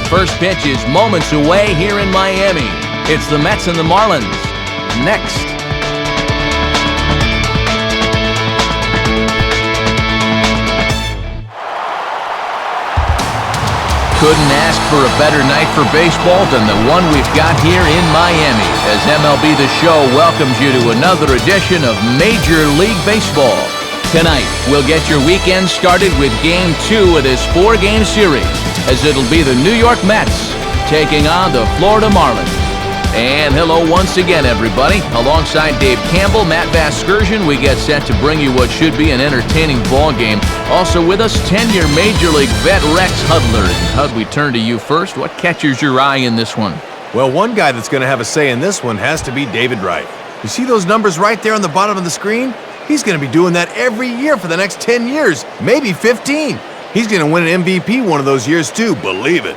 first pitch is moments away here in Miami. It's the Mets and the Marlins. Next. Couldn't ask for a better night for baseball than the one we've got here in Miami, as MLB The Show welcomes you to another edition of Major League Baseball. Tonight, we'll get your weekend started with Game 2 of this 4-game series, as it'll be the New York Mets taking on the Florida Marlins. And hello once again, everybody. Alongside Dave Campbell, Matt Vasgersian, we get set to bring you what should be an entertaining ball game. Also with us, 10-year Major League vet Rex Hudler. And Hud, we turn to you first. What catches your eye in this one? Well, one guy that's going to have a say in this one has to be David Wright. You see those numbers right there on the bottom of the screen? He's going to be doing that every year for the next 10 years, maybe 15. He's going to win an MVP one of those years too, believe it.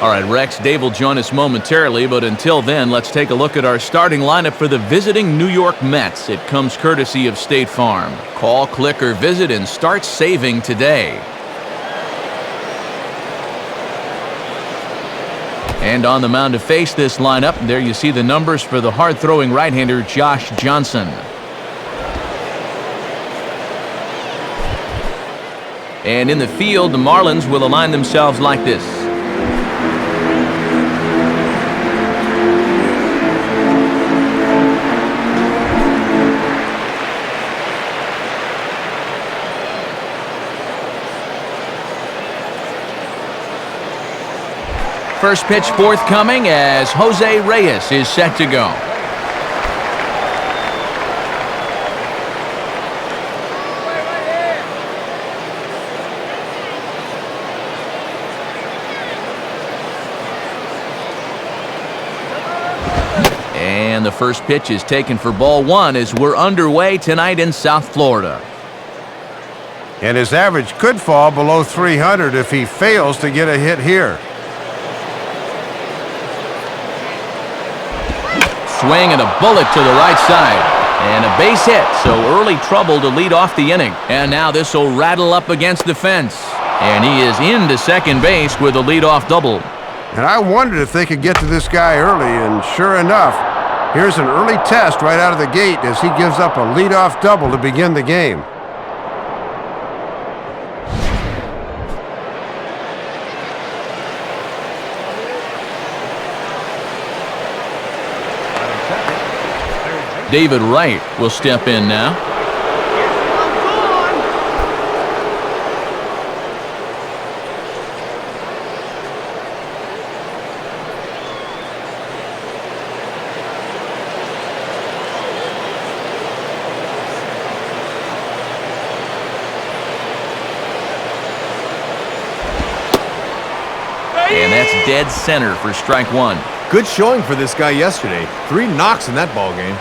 All right, Rex, Dave will join us momentarily, but until then, let's take a look at our starting lineup for the visiting New York Mets. It comes courtesy of State Farm. Call, click, or visit and start saving today. And on the mound to face this lineup, there you see the numbers for the hard-throwing right-hander Josh Johnson. And in the field, the Marlins will align themselves like this. First pitch forthcoming as Jose Reyes is set to go. And the first pitch is taken for ball one as we're underway tonight in South Florida. And his average could fall below 300 if he fails to get a hit here. Swing and a bullet to the right side. And a base hit, so early trouble to lead off the inning. And now this will rattle up against the fence. And he is into second base with a leadoff double. And I wondered if they could get to this guy early, and sure enough, here's an early test right out of the gate as he gives up a leadoff double to begin the game. David Wright will step in now. And that's dead center for strike one. Good showing for this guy yesterday. 3 knocks in that ball game.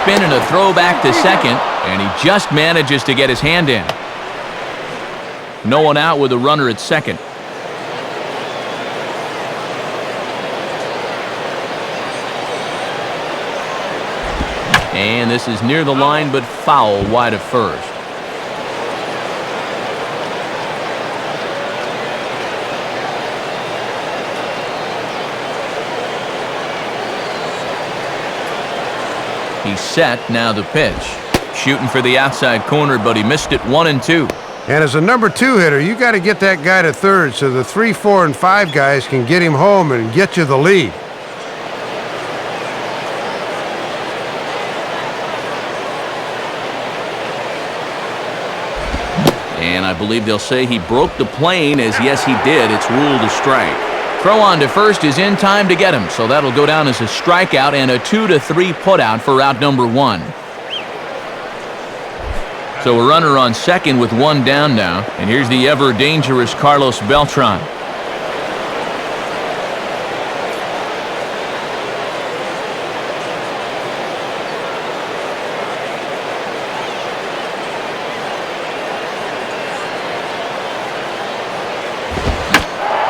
Spinning a throw back to second, and he just manages to get his hand in. No one out with a runner at second. And this is near the line, but foul wide of first. He's set, now the pitch. Shooting for the outside corner, but he missed it 1-2. And as a number 2 hitter, you got to get that guy to third so the 3, 4, and 5 guys can get him home and get you the lead. And I believe they'll say he broke the plane, as yes he did. It's ruled a strike. Throw on to first is in time to get him, so that'll go down as a strikeout and a 2-3 putout for out number 1. So a runner on second with 1 down now, and here's the ever dangerous Carlos Beltran.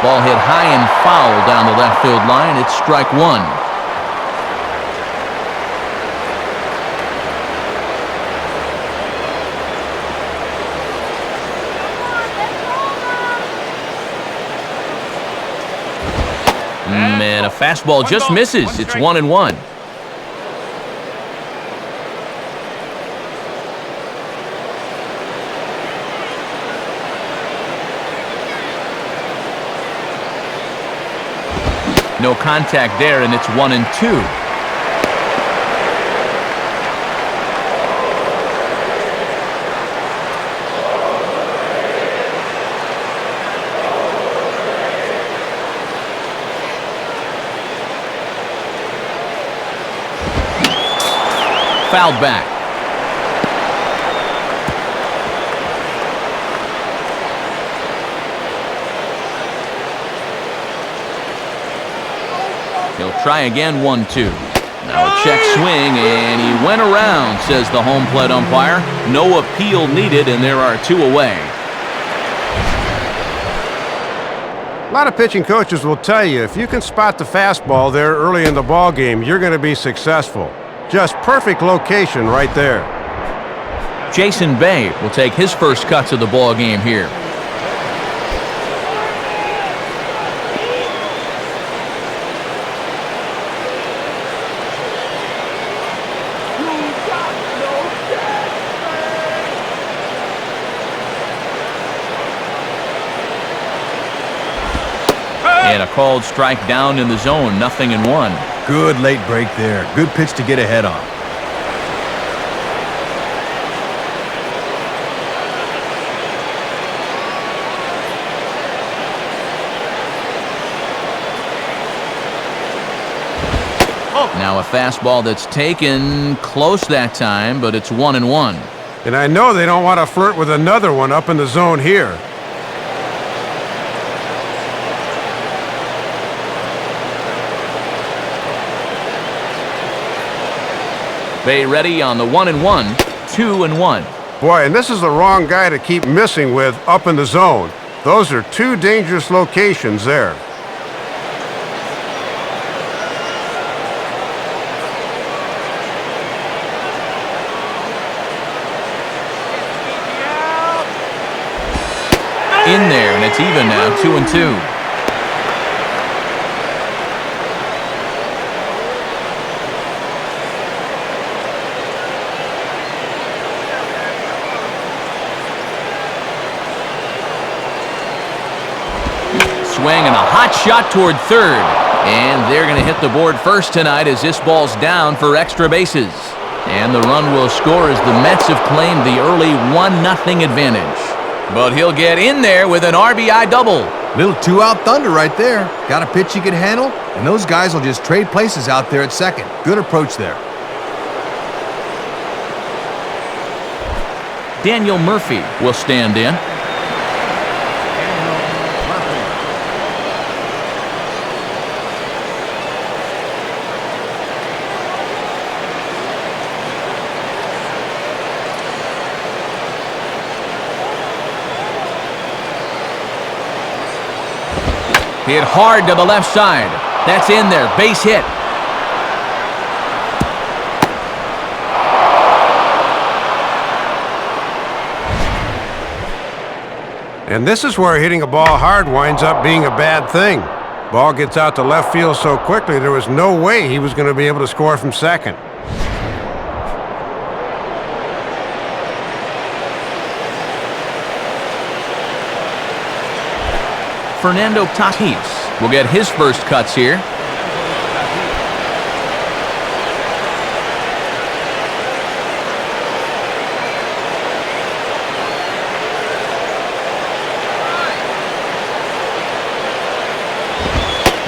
Ball hit high and foul down the left field line. It's strike 1. Fastball just misses. It's 1-1. No contact there, and it's 1-2. Fouled back. He'll try again, 1-2. Now a check swing, and he went around, says the home plate umpire. No appeal needed, and there are 2 away. A lot of pitching coaches will tell you if you can spot the fastball there early in the ball game, you're going to be successful. Just perfect location right there. Jason Bay will take his first cuts of the ball game here. And a called strike down in the zone, 0-1. Good late break there. Good pitch to get ahead on. Now a fastball that's taken close that time, but it's 1-1. And I know they don't want to flirt with another one up in the zone here. Bay ready on the 1-1, 2-1. Boy, and this is the wrong guy to keep missing with up in the zone. Those are 2 dangerous locations there. In there, and it's even now, 2-2. Swing and a hot shot toward third. And they're going to hit the board first tonight as this ball's down for extra bases. And the run will score as the Mets have claimed the early 1-0 advantage. But he'll get in there with an RBI double. Little 2-out thunder right there. Got a pitch he could handle, and those guys will just trade places out there at second. Good approach there. Daniel Murphy will stand in. Hit hard to the left side. That's in there. Base hit. And this is where hitting a ball hard winds up being a bad thing. Ball gets out to left field so quickly there was no way he was going to be able to score from second. Fernando Tatis will get his first cuts here.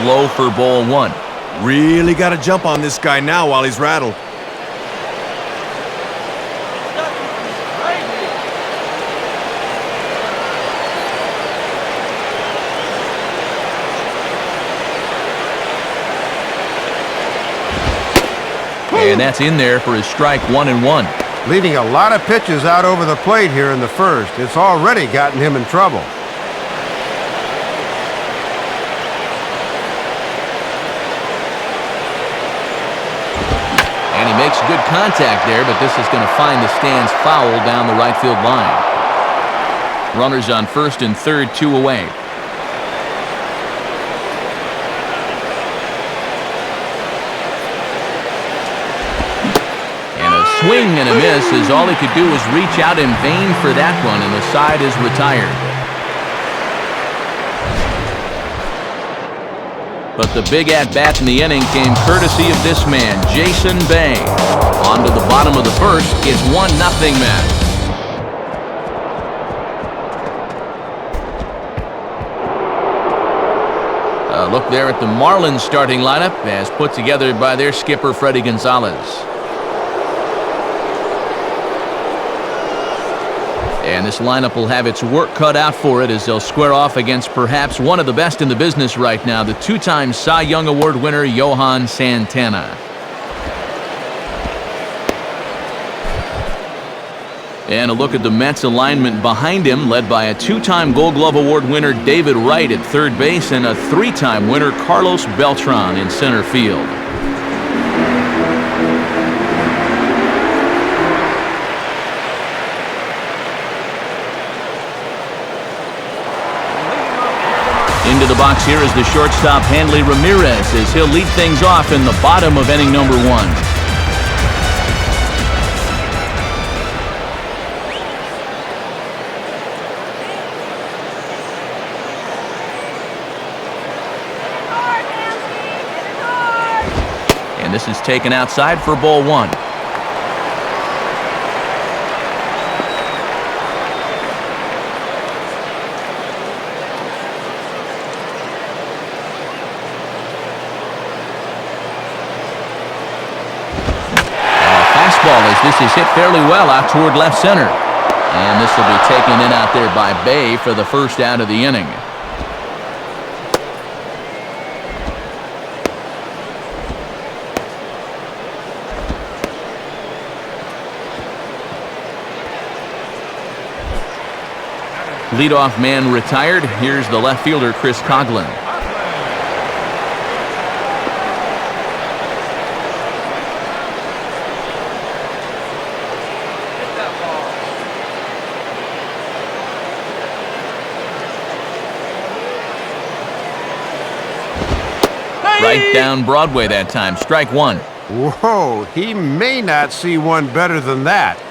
Low for ball 1. Really got to jump on this guy now while he's rattled. And that's in there for his strike, 1-1. Leading a lot of pitches out over the plate here in the first. It's already gotten him in trouble. And he makes good contact there, but this is going to find the stands foul down the right field line. Runners on first and third, 2 away. swing and a miss, as all he could do was reach out in vain for that one, and the side is retired. But the big at-bat in the inning came courtesy of this man, Jason Bay. On to the bottom of the first, it's 1-0 Mets. Look there at the Marlins starting lineup as put together by their skipper, Freddie Gonzalez. And this lineup will have its work cut out for it as they'll square off against perhaps one of the best in the business right now, the two-time Cy Young Award winner, Johan Santana. And a look at the Mets alignment behind him, led by a two-time Gold Glove Award winner David Wright at third base and a three-time winner Carlos Beltran in center field. Into the box here is the shortstop Hanley Ramirez as he'll lead things off in the bottom of inning number 1. And this is taken outside for ball 1. Fastball as this is hit fairly well out toward left center. And this will be taken in out there by Bay for the first out of the inning. Leadoff man retired. Here's the left fielder, Chris Coughlin. Right down Broadway that time. Strike 1. Whoa, he may not see one better than that.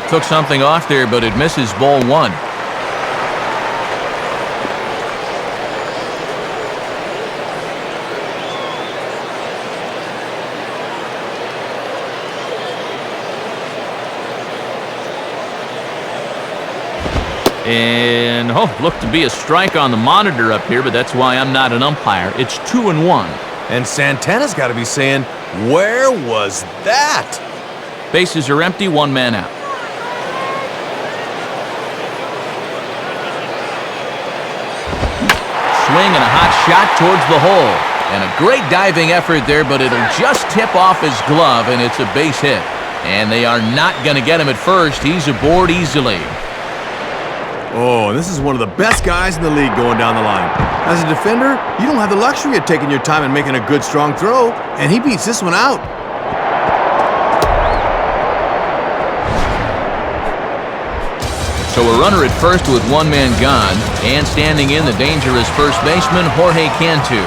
Took something off there, but it misses ball 1. And, looked to be a strike on the monitor up here, but that's why I'm not an umpire. It's 2-1. And Santana's got to be saying, where was that? Bases are empty, one man out. Swing and a hot shot towards the hole. And a great diving effort there, but it'll just tip off his glove, and it's a base hit. And they are not going to get him at first. He's aboard easily. Oh, and this is one of the best guys in the league going down the line. As a defender, you don't have the luxury of taking your time and making a good, strong throw, and he beats this one out. So a runner at first with one man gone, and standing in the dangerous first baseman, Jorge Cantu.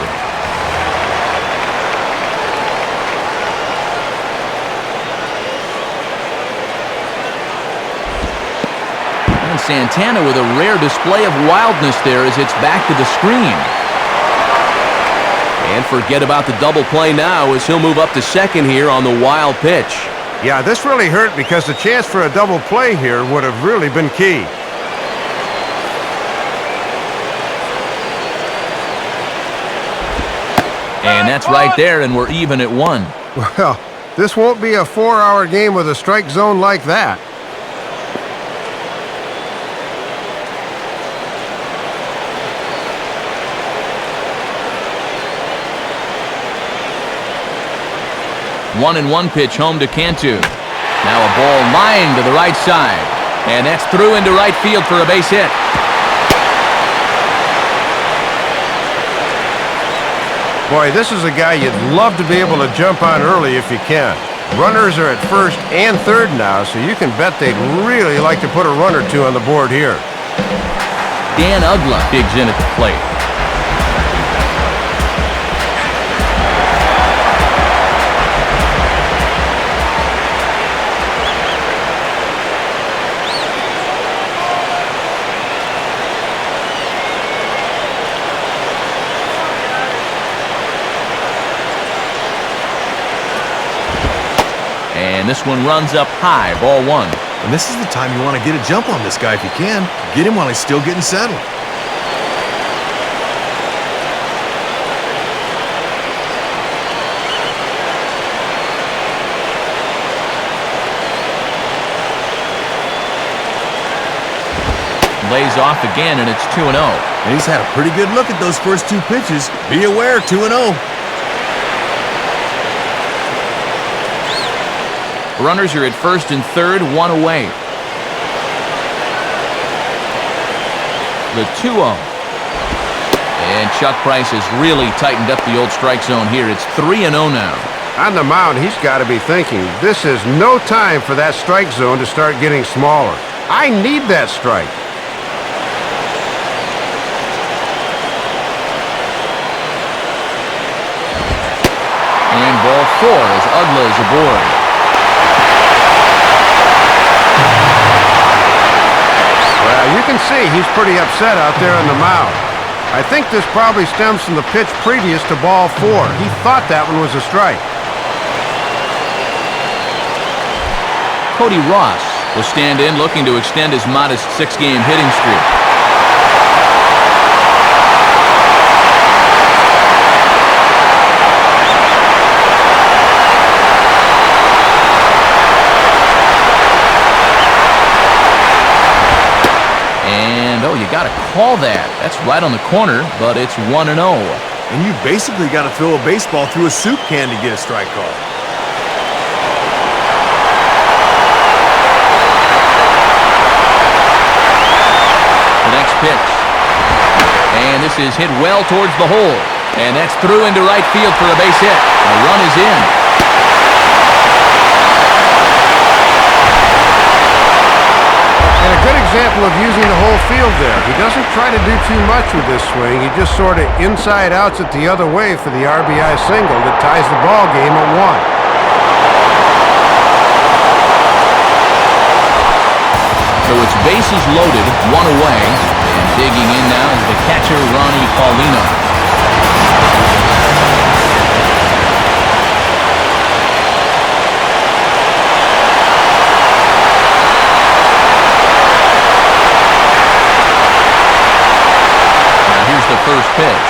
And Santana with a rare display of wildness there as it's back to the screen. And forget about the double play now as he'll move up to second here on the wild pitch. Yeah, this really hurt because the chance for a double play here would have really been key. And that's right there, and we're even at 1. Well, this won't be a 4-hour game with a strike zone like that. One and one pitch home to Cantu. Now a ball lined to the right side. And that's through into right field for a base hit. Boy, this is a guy you'd love to be able to jump on early if you can. Runners are at first and third now, so you can bet they'd really like to put a run or two on the board here. Dan Ugla digs in at the plate. And this one runs up high, ball one. And this is the time you want to get a jump on this guy if you can. Get him while he's still getting settled. Lays off again, and it's 2-0. And he's had a pretty good look at those first two pitches. Be aware, 2-0. Runners are at first and third, one away. The 2-0. And Chuck Price has really tightened up the old strike zone here. It's 3-0 now. On the mound, he's got to be thinking, this is no time for that strike zone to start getting smaller. I need that strike. And ball four as Ugla is aboard. You can see he's pretty upset out there on the mound. I think this probably stems from the pitch previous to ball four. He thought that one was a strike. Cody Ross will stand in, looking to extend his modest six-game hitting streak. You got to call that. That's right on the corner, but it's 1-0. And you basically got to throw a baseball through a soup can to get a strike call. The next pitch. And this is hit well towards the hole. And that's through into right field for a base hit. A run is in. And a good example of using the whole field there. He doesn't try to do too much with this swing. He just sort of inside outs it the other way for the RBI single that ties the ball game at 1. So it's bases loaded, one away. And digging in now is the catcher, Ronnie Paulino. The first pitch.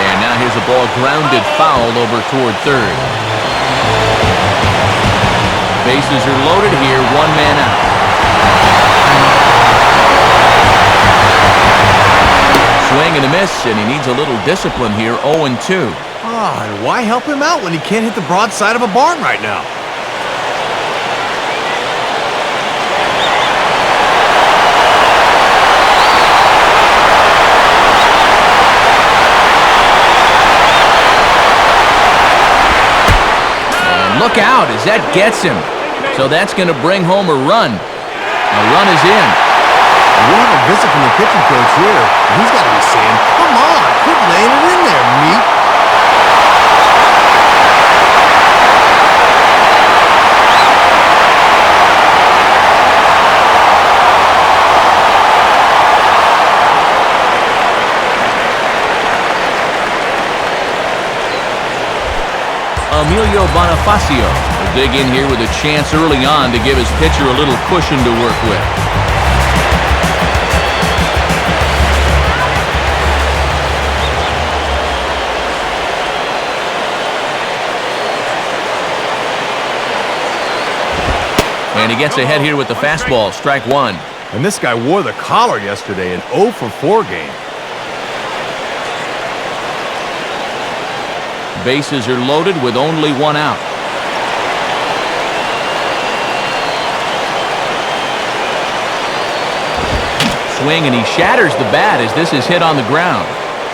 And now here's a ball grounded foul over toward third. Bases are loaded here, one man out. Swing and a miss, and he needs a little discipline here, 0-2. And why help him out when he can't hit the broadside of a barn right now? Look out as that gets him. So that's going to bring home a run. A run is in. We have a visit from the pitching coach here. He's got to be saying, come on, quit laying it in there, meat. Emilio Bonifacio will dig in here with a chance early on to give his pitcher a little cushion to work with. And he gets ahead here with the fastball, strike one. And this guy wore the collar yesterday, an 0-for-4 game. Bases are loaded with only one out. Swing, and he shatters the bat as this is hit on the ground.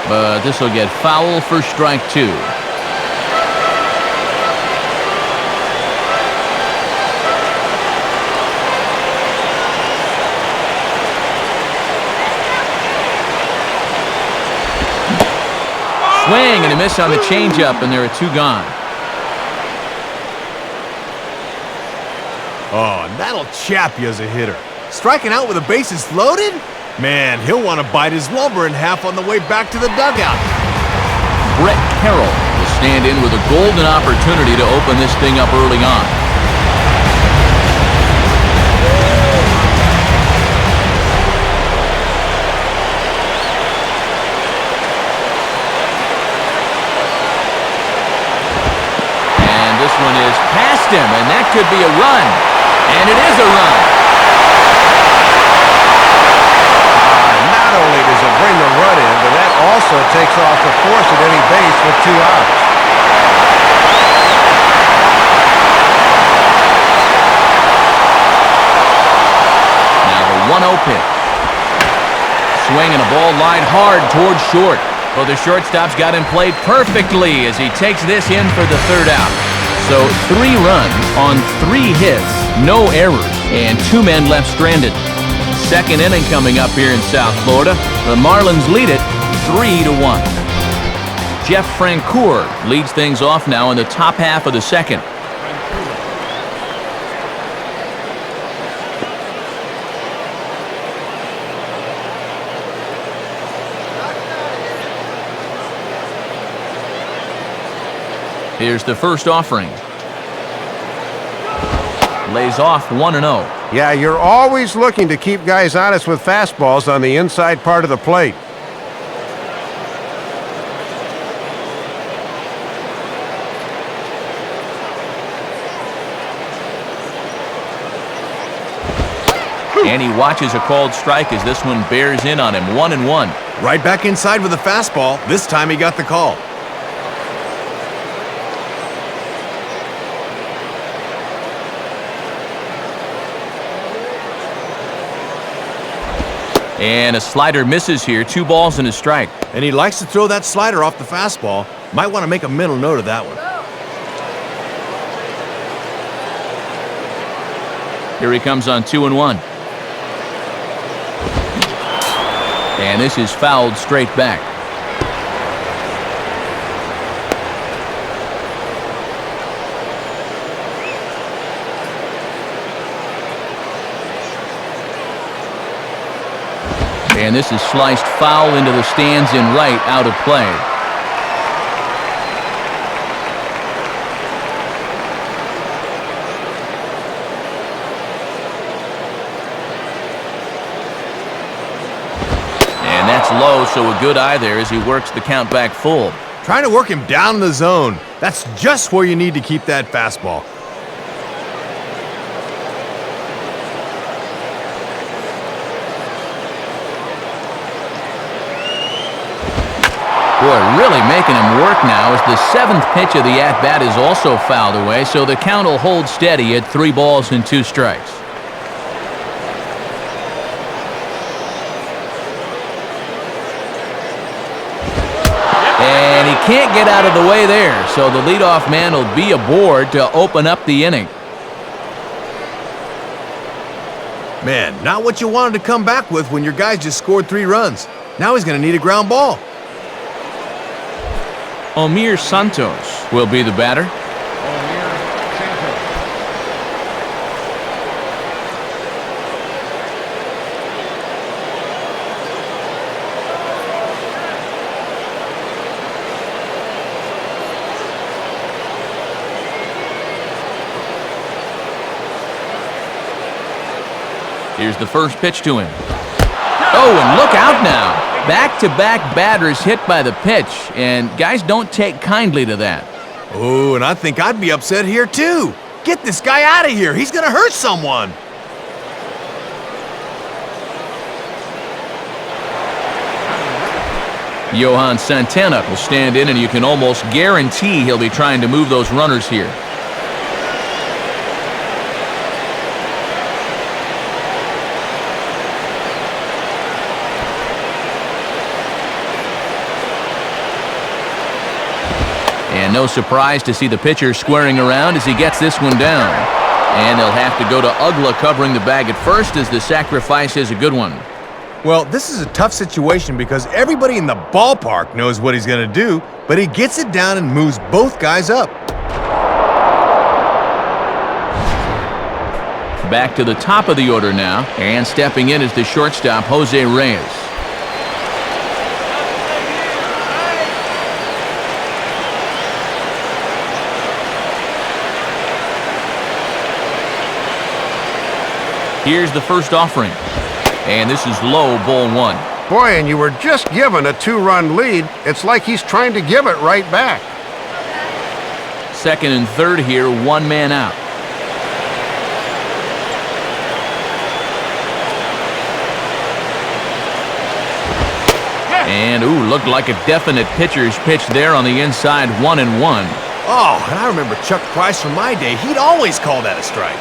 But this will get foul for strike two. swing and a miss on the changeup, and there are 2 gone. Oh, and that'll chap you as a hitter. Striking out with the bases loaded? Man, he'll want to bite his lumber in half on the way back to the dugout. Brett Carroll will stand in with a golden opportunity to open this thing up early on. And this one is past him, and that could be a run. And it is a run. Not only does it bring the run in, but that also takes off the force at any base with 2 outs. Now the 1-0 pitch. Swing and a ball lined hard towards short. Well, the shortstop's got him played perfectly as he takes this in for the 3rd out. So 3 runs on 3 hits, no errors, and 2 men left stranded. 2nd inning coming up here in South Florida. The Marlins lead it 3-1. Jeff Francoeur leads things off now in the top half of the 2nd. Here's the first offering. Lays off 1-0. Yeah, you're always looking to keep guys honest with fastballs on the inside part of the plate. And he watches a called strike as this one bears in on him. 1-1. Right back inside with a fastball. This time he got the call. And a slider misses here. 2 balls and a strike. And he likes to throw that slider off the fastball. Might want to make a mental note of that one. Here he comes on 2-1. And this is fouled straight back. And this is sliced foul into the stands in right, out of play. And that's low, so a good eye there as he works the count back full. Trying to work him down in the zone. That's just where you need to keep that fastball. Boy, really making him work now as the 7th pitch of the at-bat is also fouled away, so the count will hold steady at 3 balls and 2 strikes. And he can't get out of the way there, so the leadoff man will be aboard to open up the inning. Man, not what you wanted to come back with when your guys just scored 3 runs. Now he's going to need a ground ball. Omir Santos will be the batter. Here's the first pitch to him. Oh, and look out now. Back-to-back batters hit by the pitch, and guys don't take kindly to that. Oh, and I think I'd be upset here too. Get this guy out of here. He's going to hurt someone. Johan Santana will stand in, and you can almost guarantee he'll be trying to move those runners here. And no surprise to see the pitcher squaring around as he gets this one down. And they'll have to go to Ugla covering the bag at first as the sacrifice is a good one. Well, this is a tough situation because everybody in the ballpark knows what he's going to do, but he gets it down and moves both guys up. Back to the top of the order now, and stepping in is the shortstop, Jose Reyes. Here's the first offering, and this is low, ball one. Boy, and you were just given a 2-run lead. It's like he's trying to give it right back. Second and third here, one man out. And, looked like a definite pitcher's pitch there on the inside, 1-1. Oh, and I remember Chuck Price from my day. He'd always call that a strike.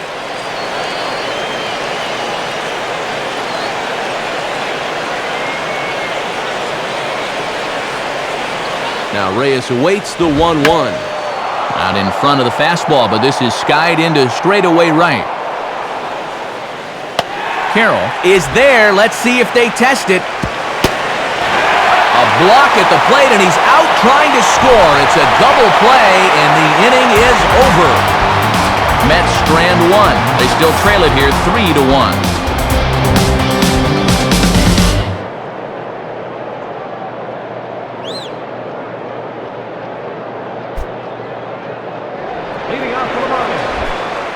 Now Reyes awaits the 1-1. Out in front of the fastball, but this is skied into straightaway right. Carroll is there. Let's see if they test it. A block at the plate, and he's out trying to score. It's a double play, and the inning is over. Mets strand one. They still trail it here 3-1.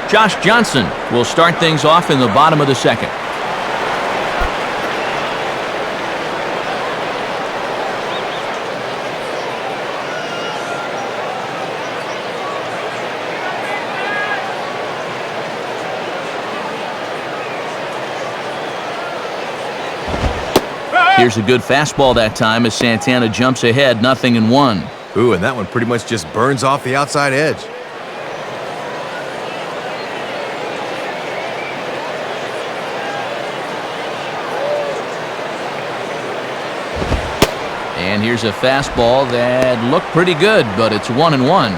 Josh Johnson will start things off in the bottom of the second. Here's a good fastball that time as Santana jumps ahead, 0-1. Ooh, and that one pretty much just burns off the outside edge. And here's a fastball that looked pretty good, but it's 1-1.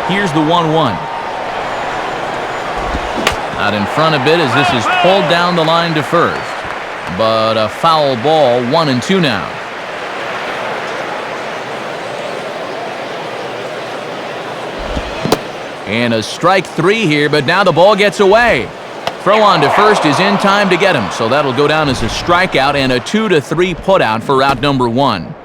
Here's the 1-1. Out in front a bit as this is pulled down the line to first. But a foul ball, 1-2 now. And a strike three here, but now the ball gets away. Throw on to first is in time to get him, so that'll go down as a strikeout and a 2-3 putout for out number one.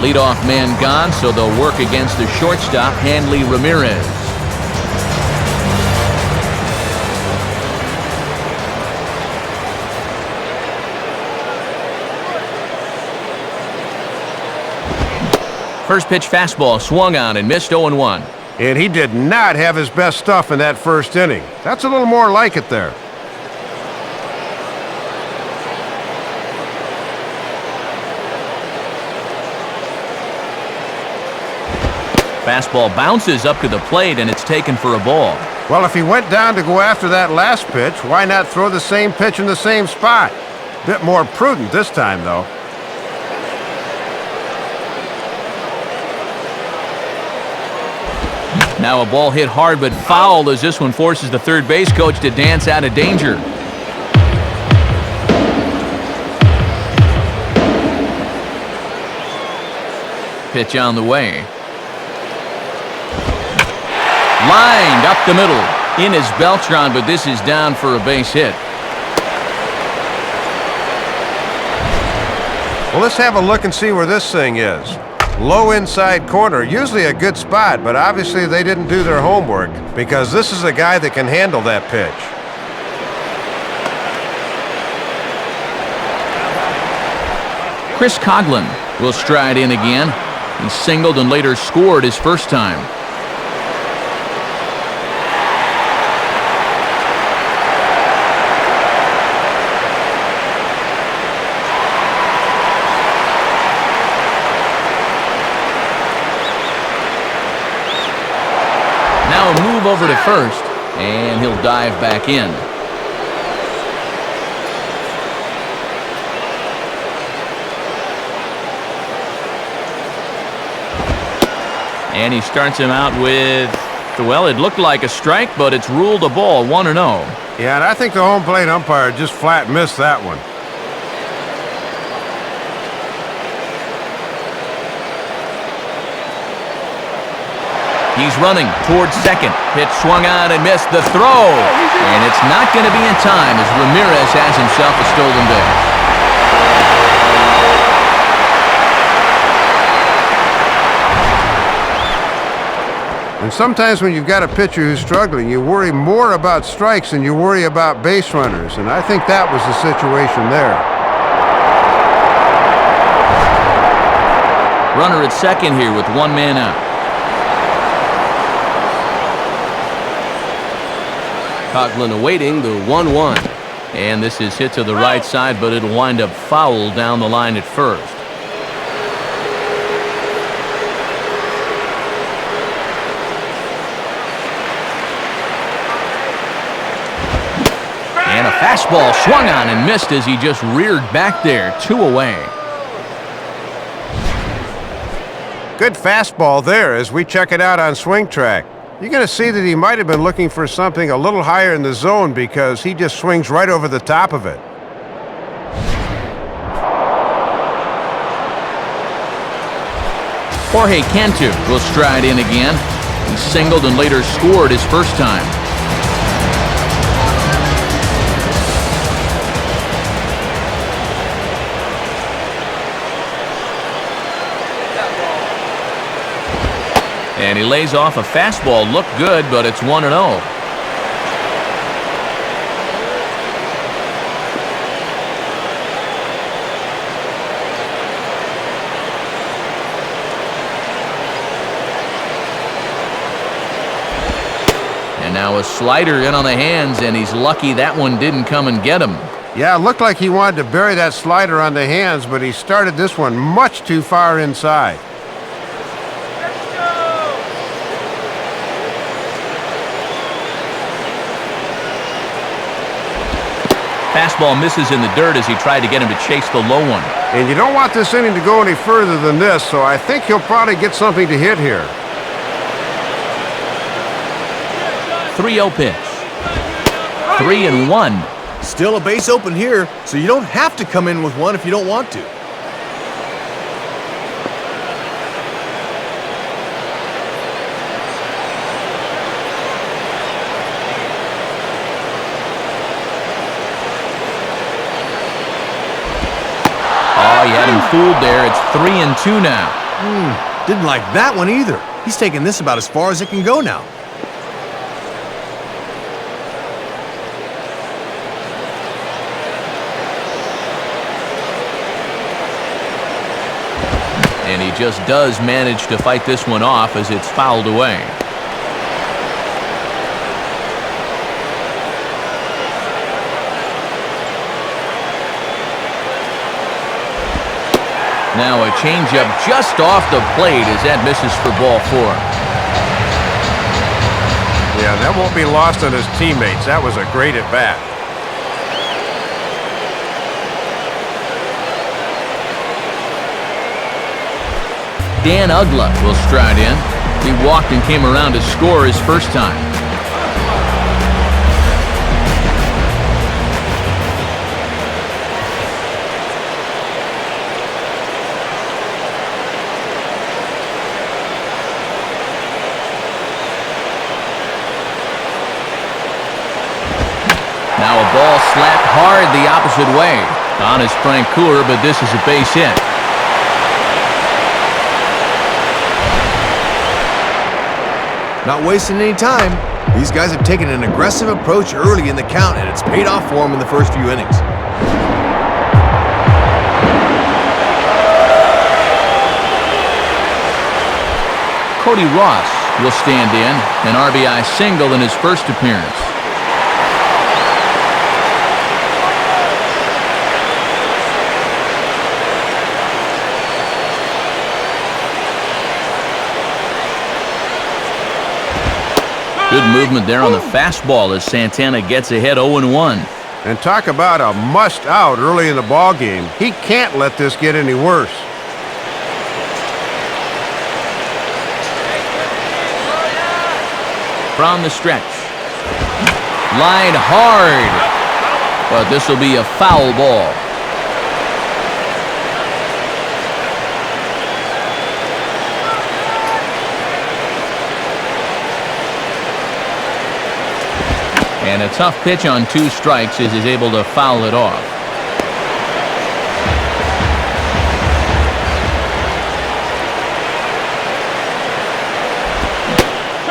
Leadoff man gone, so they'll work against the shortstop, Hanley Ramirez. First pitch fastball swung on and missed 0-1. And he did not have his best stuff in that first inning. That's a little more like it there. Fastball bounces up to the plate, and it's taken for a ball. Well, if he went down to go after that last pitch, why not throw the same pitch in the same spot? Bit more prudent this time, though. Now a ball hit hard but foul as this one forces the third base coach to dance out of danger. Pitch on the way. Lined up the middle. In is Beltran, but this is down for a base hit. Well, let's have a look and see where this thing is. Low inside corner, usually a good spot, but obviously they didn't do their homework because this is a guy that can handle that pitch. Chris Coughlin will stride in again. He singled and later scored his first time. Now a move over to first, And he'll dive back in. And he starts him out with, well, it looked like a strike, but it's ruled a ball, 1-0. Yeah, and I think the home plate umpire just flat missed that one. He's running towards second. Pitch swung out and missed the throw. And it's not going to be in time as Ramirez has himself a stolen base. And sometimes when you've got a pitcher who's struggling, you worry more about strikes than you worry about base runners. And I think that was the situation there. Runner at second here with one man out. Coughlin awaiting the 1-1. And this is hit to the right side, but it'll wind up foul down the line at first. And a fastball swung on and missed as he just reared back there, 2 away. Good fastball there as we check it out on Swing Track. You're going to see that he might have been looking for something a little higher in the zone because he just swings right over the top of it. Jorge Cantu will stride in again. He singled and later scored his first time. And he lays off a fastball. Looked good, but it's 1-0. And now a slider in on the hands, and he's lucky that one didn't come and get him. Yeah, it looked like he wanted to bury that slider on the hands, but he started this one much too far inside. Fastball misses in the dirt as he tried to get him to chase the low one. And you don't want this inning to go any further than this, so I think he'll probably get something to hit here. 3-0 pitch. 3-1. Still a base open here, so you don't have to come in with one if you don't want to. Oh, you had him fooled there. It's 3-2 now. Didn't like that one either. He's taking this about as far as it can go now. And he just does manage to fight this one off as it's fouled away. Now a changeup just off the plate as that misses for ball 4. Yeah, that won't be lost on his teammates. That was a great at-bat. Dan Ugla will stride in. He walked and came around to score his first time. Now a ball slapped hard the opposite way. On is Frank Cooler, but this is a base hit. Not wasting any time. These guys have taken an aggressive approach early in the count, and it's paid off for them in the first few innings. Cody Ross will stand in, an RBI single in his first appearance. Good movement there on the fastball as Santana gets ahead 0-1. And talk about a must-out early in the ball game. He can't let this get any worse. From the stretch. Line hard. But this will be a foul ball. And a tough pitch on 2 strikes as he's able to foul it off.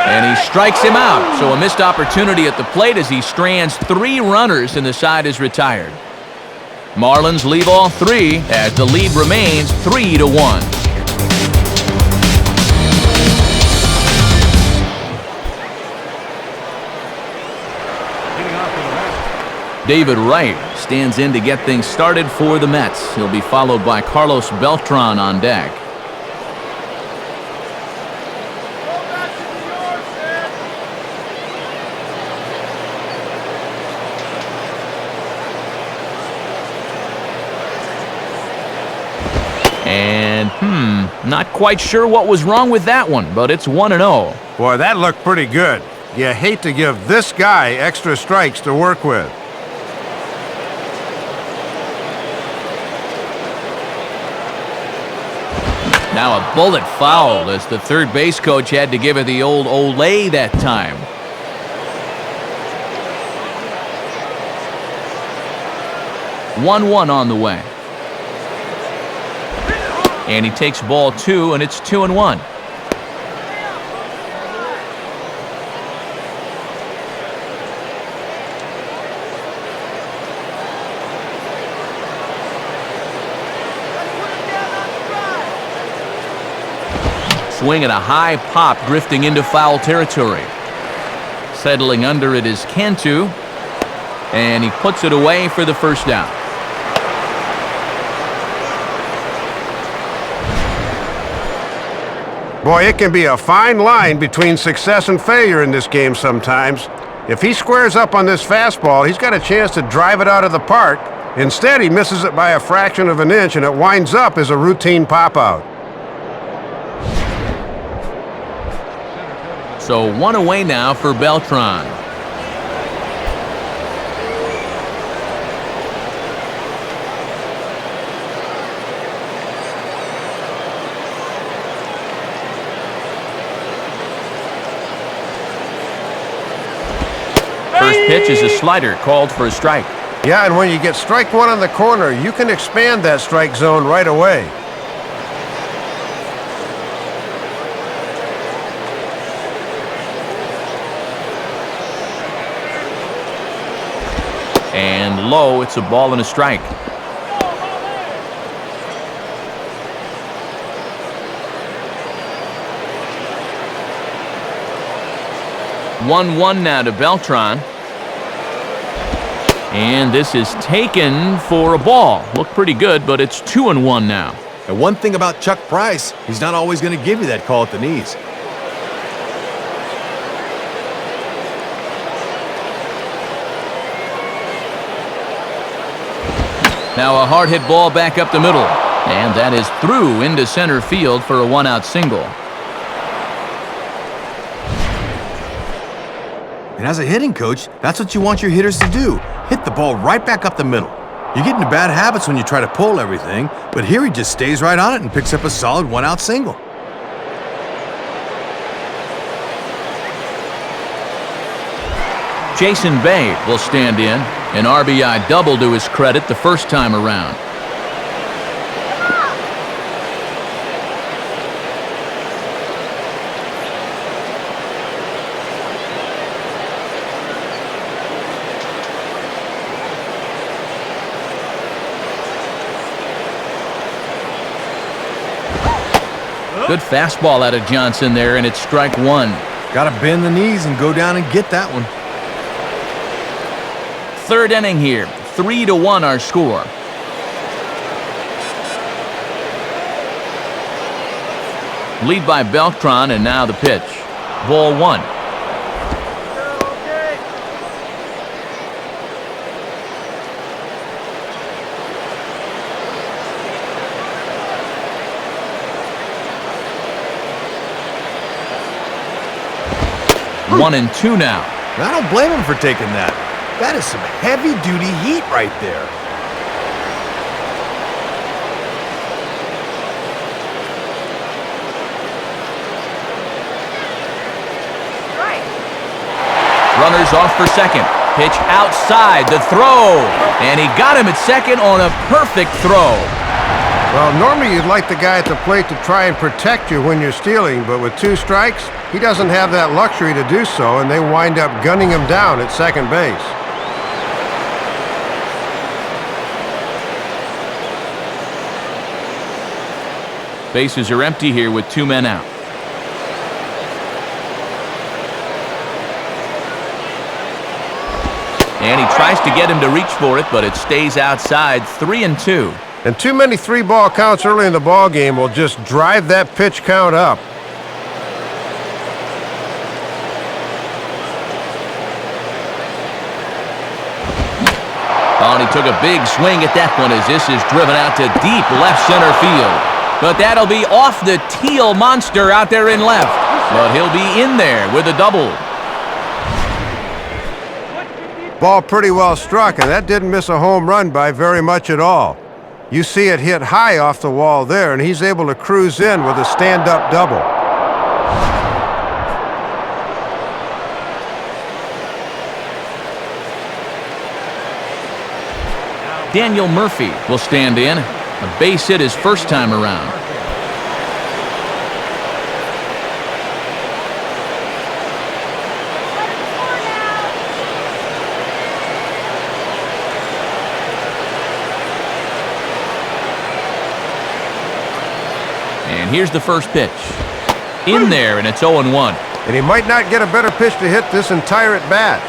And he strikes him out. So a missed opportunity at the plate as he strands 3 runners and the side is retired. Marlins leave all 3 as the lead remains 3-1. David Wright stands in to get things started for the Mets. He'll be followed by Carlos Beltran on deck. And, not quite sure what was wrong with that one, but it's 1-0. Boy, that looked pretty good. You hate to give this guy extra strikes to work with. Now a bullet foul as the third base coach had to give it the old Olay that time. One on the way. And he takes ball 2, and it's 2-1. Swing and a high pop drifting into foul territory. Settling under it is Cantu, and he puts it away for the first down. Boy, it can be a fine line between success and failure in this game sometimes. If he squares up on this fastball, he's got a chance to drive it out of the park. Instead, he misses it by a fraction of an inch, and it winds up as a routine pop-out. So 1 away now for Beltran. First pitch is a slider called for a strike. Yeah, and when you get strike 1 on the corner, you can expand that strike zone right away. And low, it's a ball and a strike. One now to Beltran. And this is taken for a ball. Looked pretty good, but it's 2-1 now. And one thing about Chuck Price, he's not always going to give you that call at the knees. Now a hard hit ball back up the middle. And that is through into center field for a 1-out single. And as a hitting coach, that's what you want your hitters to do. Hit the ball right back up the middle. You get into bad habits when you try to pull everything, but here he just stays right on it and picks up a solid 1-out single. Jason Bay will stand in. An RBI double to his credit the first time around. Good fastball out of Johnson there, and it's strike 1. Got to bend the knees and go down and get that one. Third inning here. 3-1 our score. Lead by Beltran, and now the pitch. Ball 1. 1-2 now. I don't blame him for taking that. That is some heavy-duty heat right there. Runners off for second. Pitch outside, the throw. And he got him at second on a perfect throw. Well, normally you'd like the guy at the plate to try and protect you when you're stealing, but with 2 strikes, he doesn't have that luxury to do so, and they wind up gunning him down at second base. Bases are empty here with 2 men out. And he tries to get him to reach for it, but it stays outside. 3-2. And too many 3-ball counts early in the ball game will just drive that pitch count up. Oh, and he took a big swing at that one as this is driven out to deep left center field. But that'll be off the teal monster out there in left. But he'll be in there with a double. Ball pretty well struck, and that didn't miss a home run by very much at all. You see it hit high off the wall there, and he's able to cruise in with a stand-up double. Daniel Murphy will stand in. A base hit his first time around. And here's the first pitch. In there, and it's 0-1. And he might not get a better pitch to hit this entire at-bat.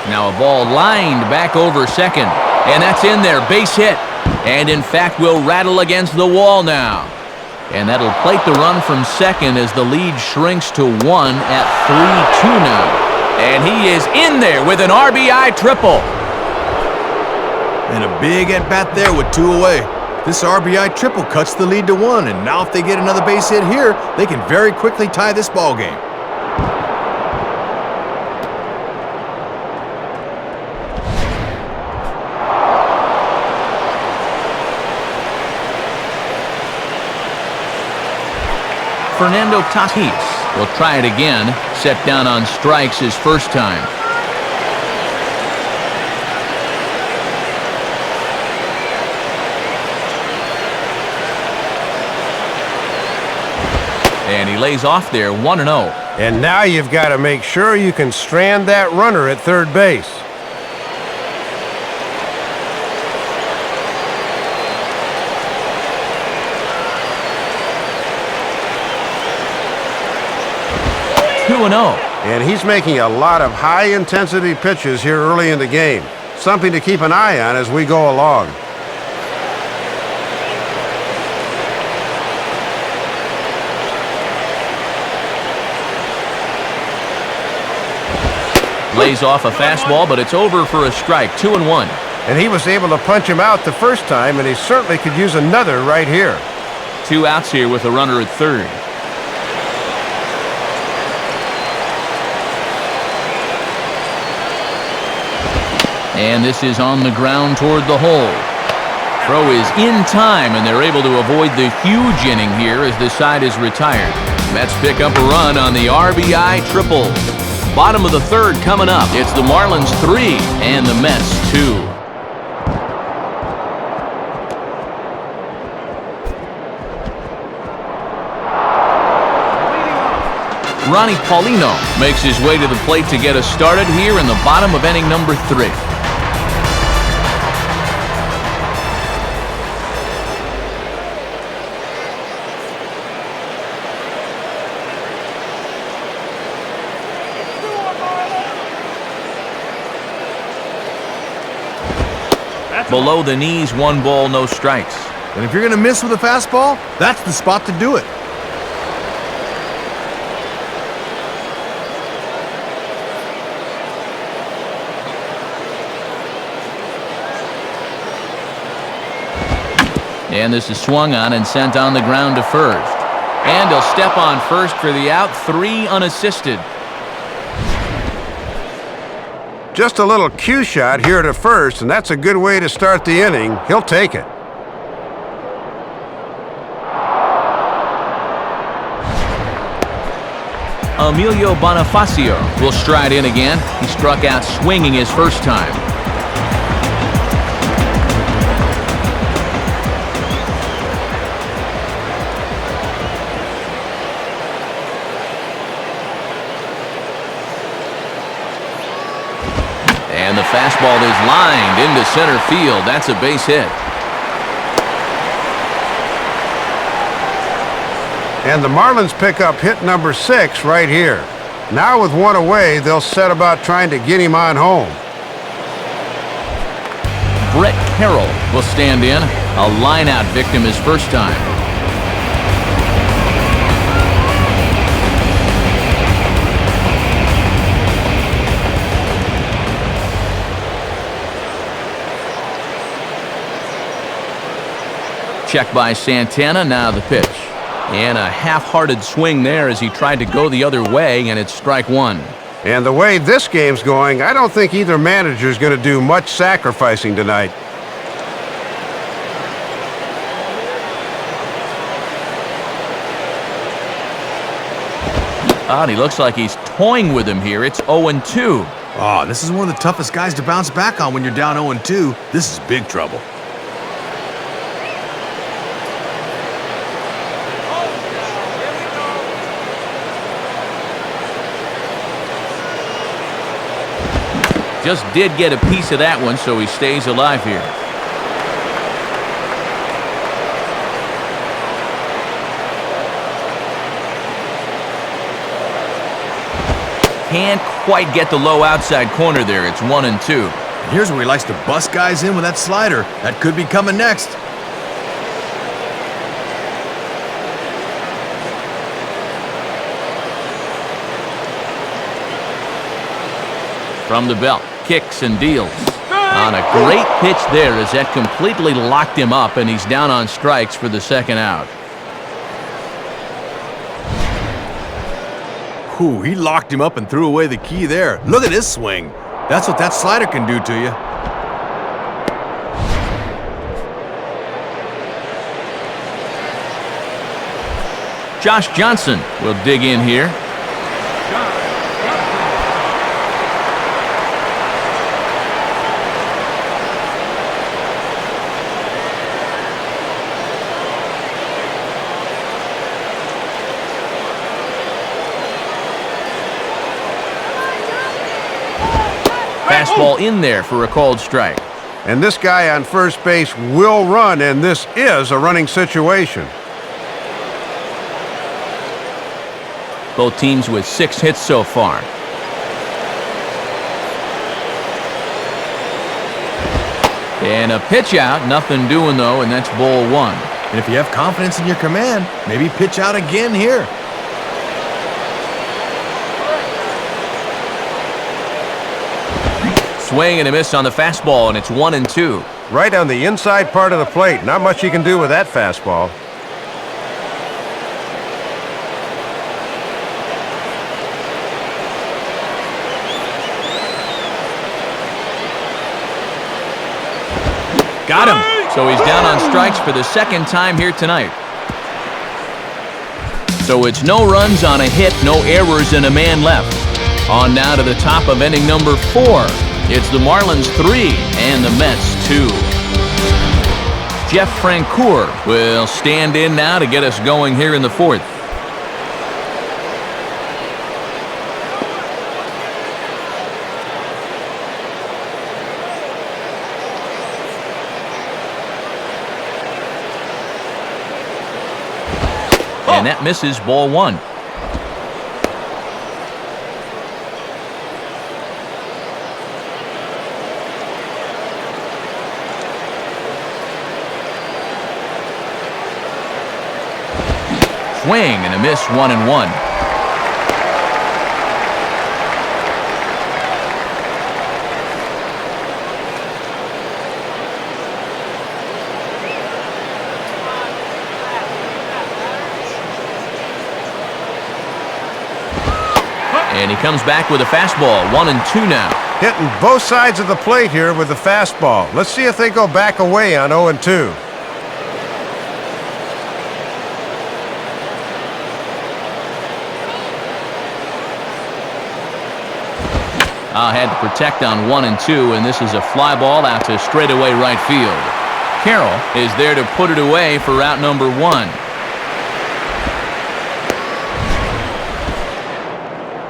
Now a ball lined back over second. And that's in there, base hit. And in fact will rattle against the wall now. And that'll plate the run from second as the lead shrinks to 1 at 3-2 now. And he is in there with an RBI triple. And a big at-bat there with 2 away. This RBI triple cuts the lead to 1, and now if they get another base hit here, they can very quickly tie this ball game. Fernando Tatis will try it again, set down on strikes his first time. And he lays off there, 1-0. And now you've got to make sure you can strand that runner at third base. And he's making a lot of high-intensity pitches here early in the game. Something to keep an eye on as we go along. Lays off a fastball, but it's over for a strike. 2-1. And he was able to punch him out the first time, and he certainly could use another right here. 2 outs here with a runner at third. And this is on the ground toward the hole. Throw is in time, and they're able to avoid the huge inning here as the side is retired. Mets pick up a run on the RBI triple. Bottom of the third coming up. It's the Marlins 3 and the Mets 2. Ronnie Paulino makes his way to the plate to get us started here in the bottom of inning number 3. Below the knees, 1 ball, no strikes. And if you're going to miss with a fastball, that's the spot to do it. And this is swung on and sent on the ground to first. And he'll step on first for the out, 3 unassisted. Just a little cue shot here to first, and that's a good way to start the inning. He'll take it. Emilio Bonifacio will stride in again. He struck out swinging his first time. And the fastball is lined into center field. That's a base hit. And the Marlins pick up hit number 6 right here. Now with 1 away, they'll set about trying to get him on home. Brett Carroll will stand in. A line-out victim his first time. Check by Santana, now the pitch. And a half-hearted swing there as he tried to go the other way, and it's strike 1. And the way this game's going, I don't think either manager's going to do much sacrificing tonight. And he looks like he's toying with him here. It's 0-2. Oh, this is one of the toughest guys to bounce back on when you're down 0-2. This is big trouble. Just did get a piece of that one, so he stays alive here. Can't quite get the low outside corner there. It's 1-2. And here's where he likes to bust guys in with that slider. That could be coming next. From the belt, kicks and deals. On a great pitch there as that completely locked him up, and he's down on strikes for the second out. Whew, he locked him up and threw away the key there. Look at his swing. That's what that slider can do to you. Josh Johnson will dig in here. Fastball in there for a called strike. And this guy on first base will run, and this is a running situation. Both teams with 6 hits so far. And a pitch out, nothing doing though, and that's ball 1. And if you have confidence in your command, maybe pitch out again here. Swing and a miss on the fastball, and it's 1-2. Right on the inside part of the plate. Not much you can do with that fastball. Got him. So he's down on strikes for the second time here tonight. So it's no runs on a hit, no errors, and a man left. On now to the top of inning number 4. It's the Marlins 3 and the Mets 2. Jeff Francoeur will stand in now to get us going here in the 4th. And that misses ball 1. Swing and a miss, 1-1. And he comes back with a fastball, 1-2 now. Hitting both sides of the plate here with the fastball. Let's see if they go back away on 0-2. Had to protect on 1-2, and this is a fly ball out to straightaway right field. Carroll is there to put it away for out number 1.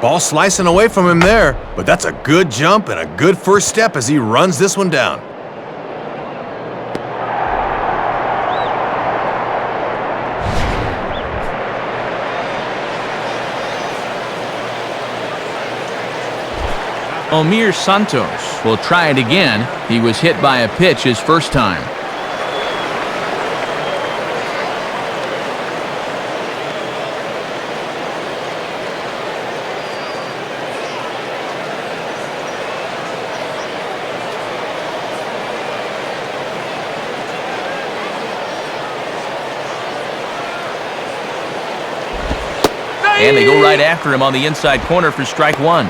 Ball slicing away from him there, but that's a good jump and a good first step as he runs this one down. Omir Santos will try it again. He was hit by a pitch his first time. And they go right after him on the inside corner for strike 1.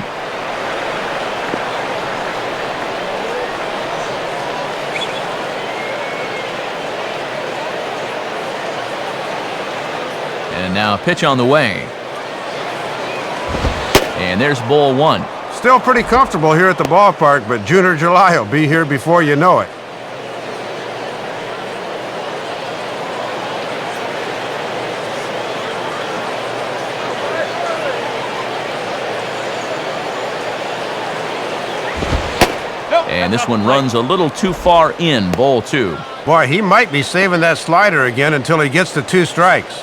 And now a pitch on the way. And there's ball 1. Still pretty comfortable here at the ballpark, but June or July will be here before you know it. And this one runs a little too far in, ball 2. Boy, he might be saving that slider again until he gets to 2 strikes.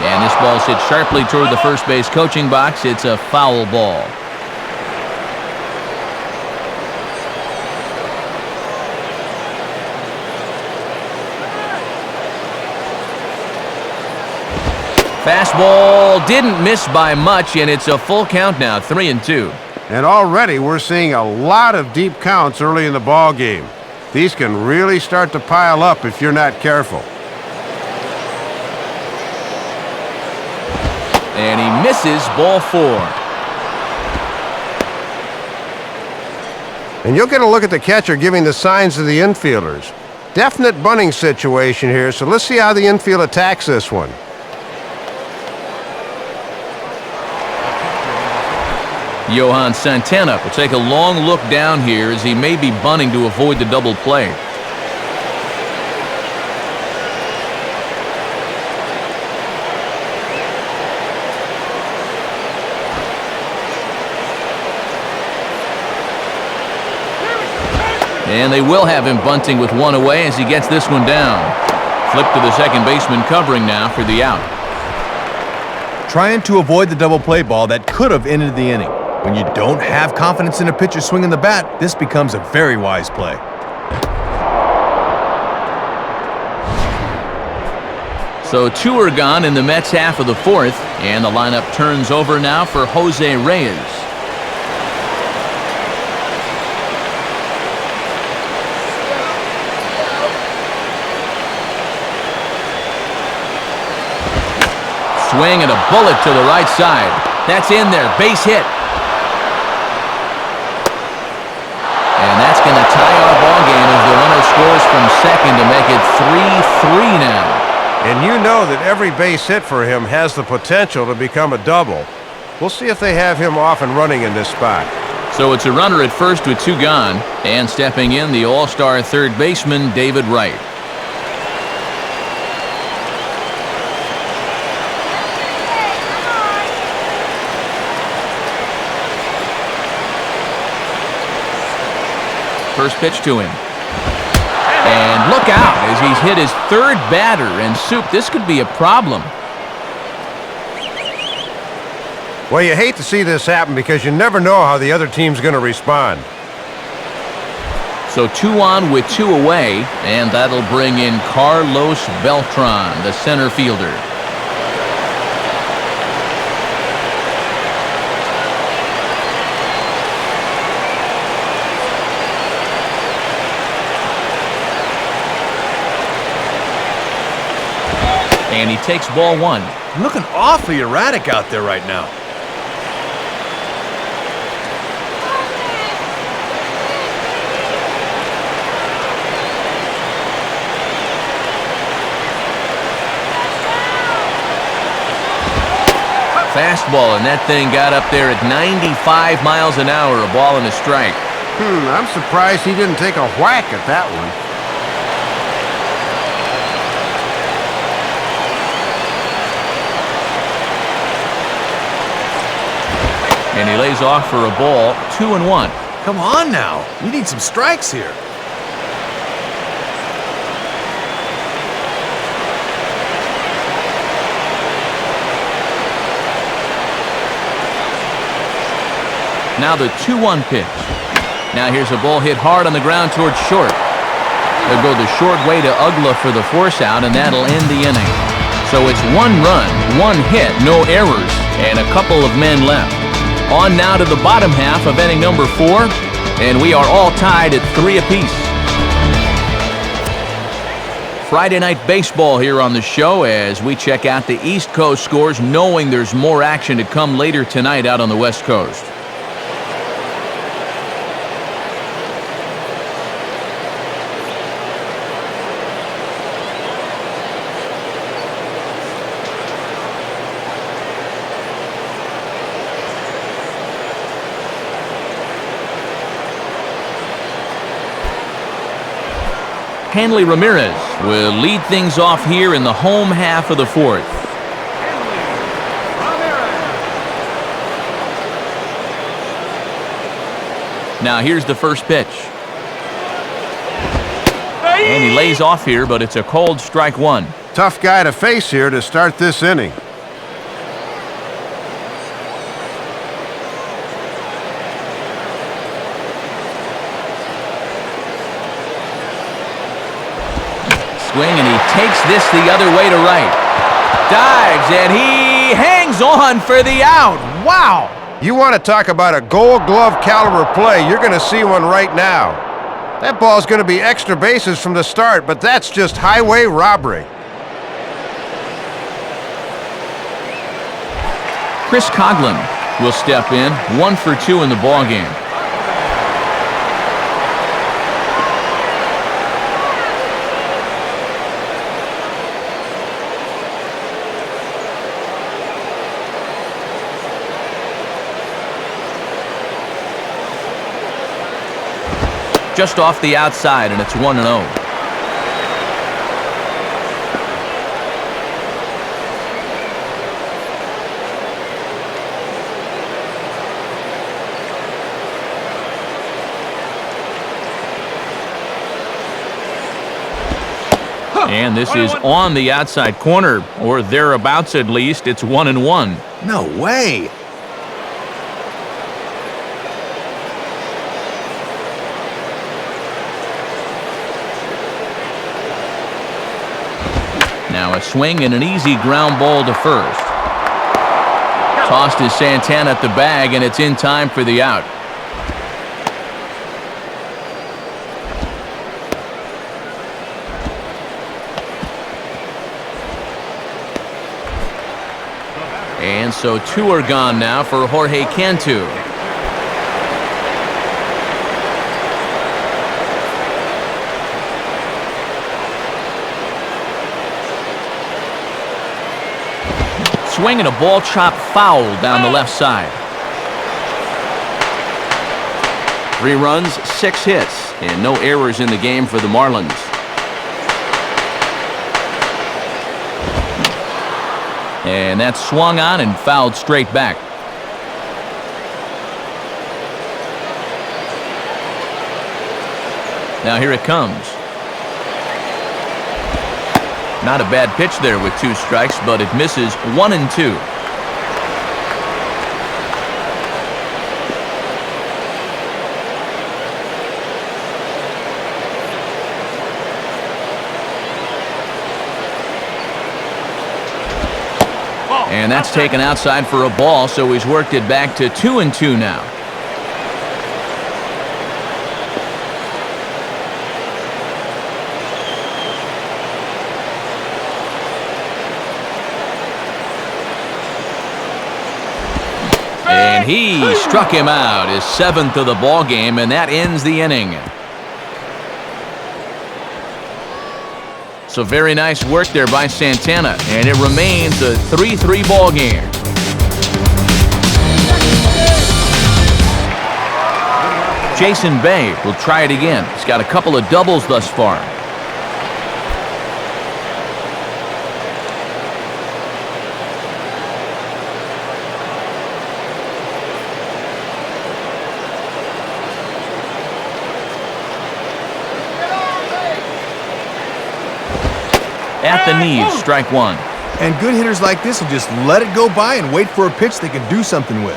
And this ball's hit sharply toward the first base coaching box. It's a foul ball. Fastball didn't miss by much, and it's a full count now, 3-2. And already we're seeing a lot of deep counts early in the ball game. These can really start to pile up if you're not careful. And he misses, ball 4. And you'll get a look at the catcher giving the signs to the infielders. Definite bunting situation here, so let's see how the infield attacks this one. Johan Santana will take a long look down here as he may be bunting to avoid the double play. And they will have him bunting with 1 away as he gets this one down. Flip to the second baseman covering now for the out. Trying to avoid the double play ball that could have ended the inning. When you don't have confidence in a pitcher swinging the bat, this becomes a very wise play. So 2 are gone in the Mets half of the 4th, and the lineup turns over now for Jose Reyes. Swing and a bullet to the right side. That's in there, base hit. And that's going to tie our ball game as the runner scores from second to make it 3-3 now. And you know that every base hit for him has the potential to become a double. We'll see if they have him off and running in this spot. So it's a runner at first with 2 gone, and stepping in the all-star third baseman, David Wright. First pitch to him. And look out as he's hit his 3rd batter, and Soup, this could be a problem. Well, you hate to see this happen because you never know how the other team's going to respond. So 2 on with 2 away, and that'll bring in Carlos Beltran, the center fielder. And he takes ball one. Looking awfully erratic out there right now. Fastball, and that thing got up there at 95 miles an hour, a ball and a strike. I'm surprised he didn't take a whack at that one. And he lays off for a ball, 2-1. Come on now. You need some strikes here. Now the 2-1 pitch. Now here's a ball hit hard on the ground towards short. They'll go the short way to Ugla for the force out, and that'll end the inning. So it's 1 run, 1 hit, no errors, and a couple of men left. On now to the bottom half of inning number 4, and we are all tied at 3 apiece. Friday night baseball here on the show as we check out the East Coast scores, knowing there's more action to come later tonight out on the West Coast. Hanley Ramirez will lead things off here in the home half of the 4th. Now here's the first pitch. And he lays off here, but it's a cold strike 1. Tough guy to face here to start this inning. Swing, and he takes this the other way to right. Dives, and he hangs on for the out. Wow! You want to talk about a Gold Glove caliber play, you're going to see one right now. That ball's going to be extra bases from the start, but that's just highway robbery. Chris Coughlin will step in, 1 for 2 in the ballgame. Just off the outside, and it's 1-0. And this is on the outside corner, or thereabouts at least. It's 1-1. No way. Now a swing and an easy ground ball to first. Tossed is Santana at the bag, and it's in time for the out. And so 2 are gone now for Jorge Cantu. Swing and a ball chopped foul down the left side. 3 runs, 6 hits, and no errors in the game for the Marlins. And that's swung on and fouled straight back. Now here it comes. Not a bad pitch there with 2 strikes, but it misses 1-2. And that's taken outside for a ball, so he's worked it back to 2-2 now. And he struck him out, his 7th of the ball game, and that ends the inning. So very nice work there by Santana, and it remains a 3-3 ball game. Jason Bay will try it again. He's got a couple of doubles thus far. At the knees, strike one. And good hitters like this will just let it go by and wait for a pitch they can do something with.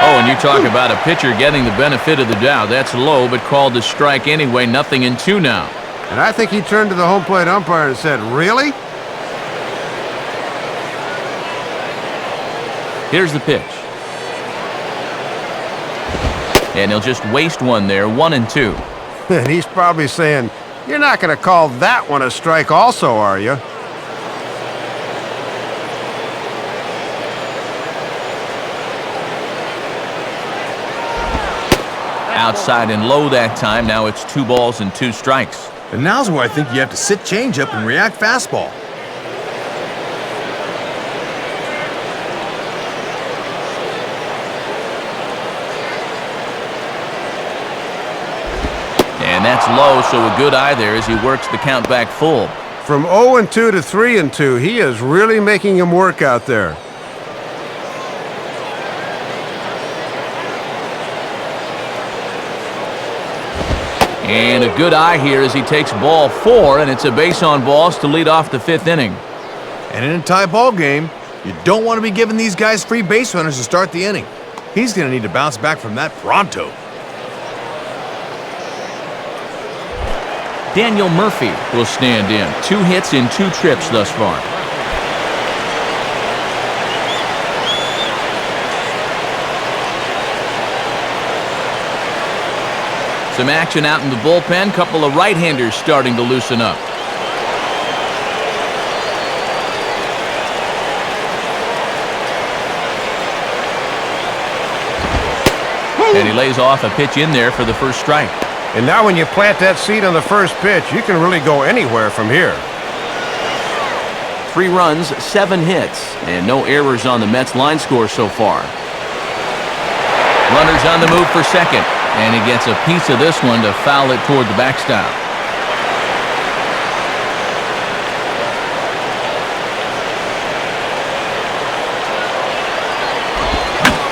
Oh, and you talk about a pitcher getting the benefit of the doubt. That's low, but called a strike anyway. 0-2 now. And I think he turned to the home plate umpire and said, "Really?" Here's the pitch. And he'll just waste one there, 1-2. And he's probably saying, "You're not going to call that one a strike also, are you?" Outside and low that time. Now it's 2 balls and 2 strikes. And now's where I think you have to sit changeup and react fastball. And that's low, so a good eye there as he works the count back full. From 0-2 to 3-2, he is really making him work out there. And a good eye here as he takes ball 4, and it's a base on balls to lead off the 5th inning. And in a tie ball game, you don't want to be giving these guys free base runners to start the inning. He's going to need to bounce back from that pronto. Daniel Murphy will stand in. 2 hits in 2 trips thus far. Some action out in the bullpen. Couple of right-handers starting to loosen up. And he lays off a pitch in there for the first strike. And now when you plant that seed on the first pitch, you can really go anywhere from here. 3 runs, 7 hits, and no errors on the Mets line score so far. Runners on the move for second, and he gets a piece of this one to foul it toward the backstop.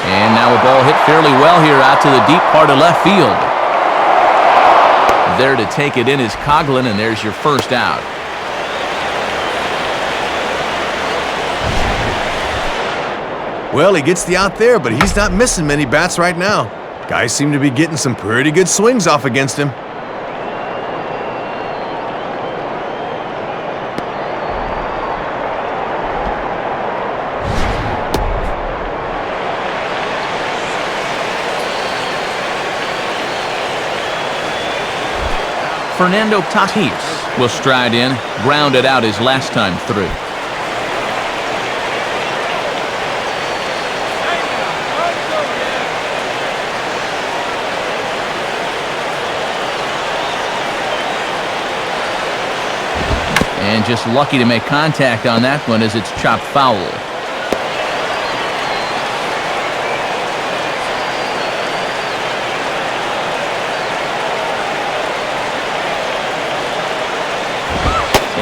And now a ball hit fairly well here out to the deep part of left field. There to take it in is Coughlin, and there's your first out. Well, he gets the out there, but he's not missing many bats right now. Guys seem to be getting some pretty good swings off against him. Fernando Tatis will stride in, grounded out his last time through. And just lucky to make contact on that one as it's chopped foul.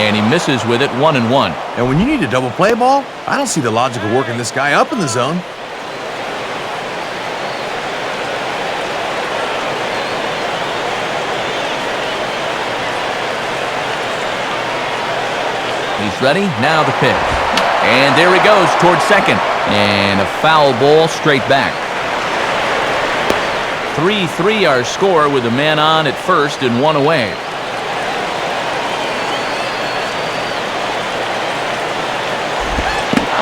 And he misses with it, 1-1. And when you need a double play ball, I don't see the logic of working this guy up in the zone. He's ready, now the pitch. And there he goes towards second. And a foul ball straight back. 3-3 our score with a man on at first and 1 away.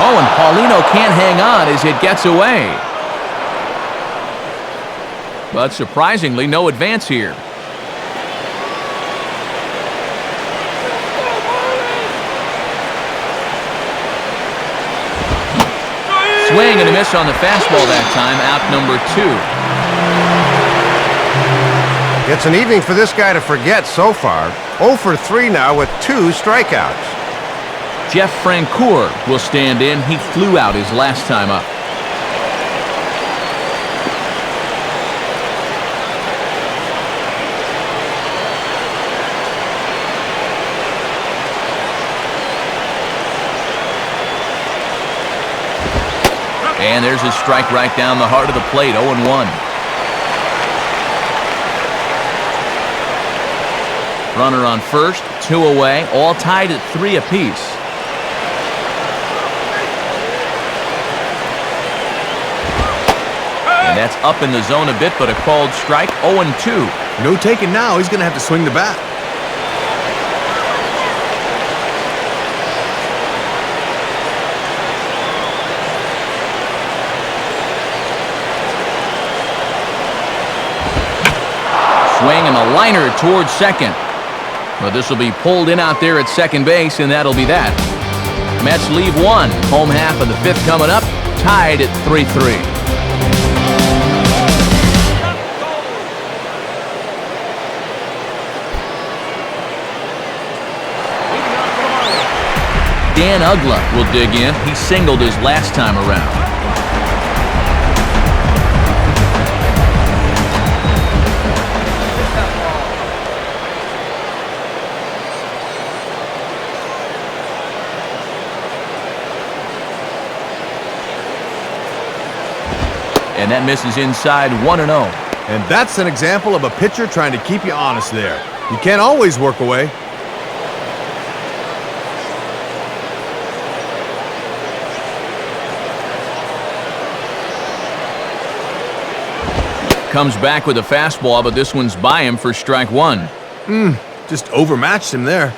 Oh, and Paulino can't hang on as it gets away. But surprisingly, no advance here. Swing and a miss on the fastball that time, out number 2. It's an evening for this guy to forget so far. 0 for 3 now with 2 strikeouts. Jeff Francoeur will stand in. He flew out his last time up. And there's a strike right down the heart of the plate, 0-1. Runner on first, 2 away, all tied at 3 apiece. And that's up in the zone a bit, but a called strike, 0-2. No taking now. He's going to have to swing the bat. Swing and a liner towards second. Well, this will be pulled in out there at second base, and that'll be that. Mets leave 1. Home half of the 5th coming up, tied at 3-3. Dan Ugla will dig in. He singled his last time around. And that misses inside, 1-0. And that's an example of a pitcher trying to keep you honest there. You can't always work away. Comes back with a fastball, but this one's by him for strike 1. Just overmatched him there.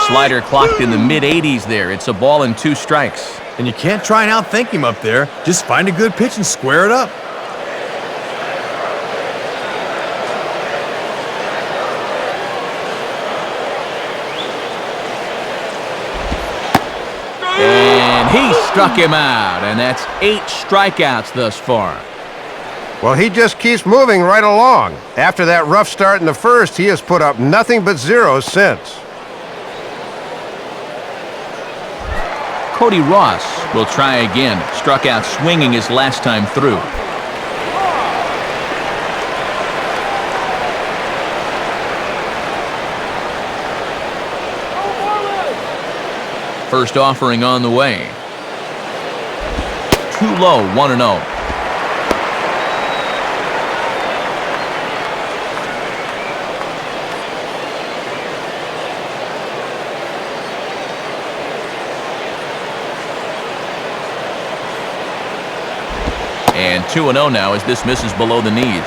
Slider clocked in the mid-80s there. It's a ball and 2 strikes. And you can't try and outthink him up there. Just find a good pitch and square it up. And he struck him out, and that's 8 strikeouts thus far. Well, he just keeps moving right along. After that rough start in the first, he has put up nothing but zeros since. Cody Ross will try again. Struck out swinging his last time through. First offering on the way. Too low, 1-0. And 2-0 now as this misses below the knees.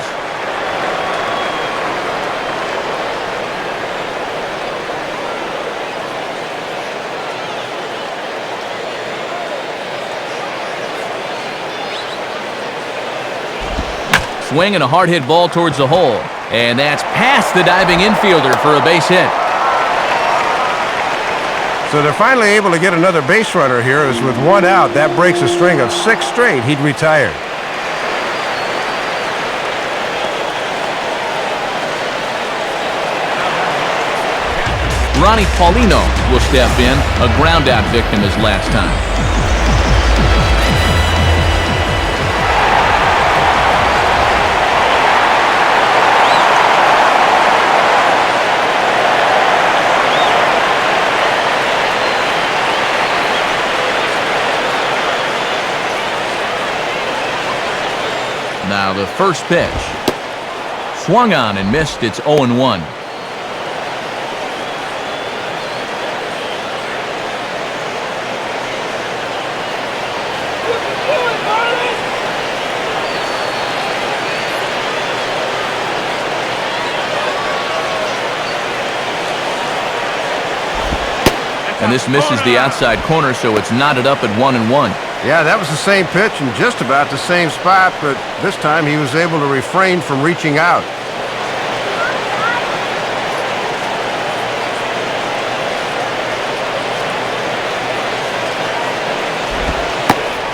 Swing and a hard hit ball towards the hole. And that's past the diving infielder for a base hit. So they're finally able to get another base runner here. As with 1 out, that breaks a string of 6 straight. He'd retired. Ronnie Paulino will step in, a ground-out victim his last time. Now the first pitch. Swung on and missed. It's 0-1. And this misses the outside corner, so it's knotted up at 1-1. Yeah, that was the same pitch in just about the same spot, but this time he was able to refrain from reaching out.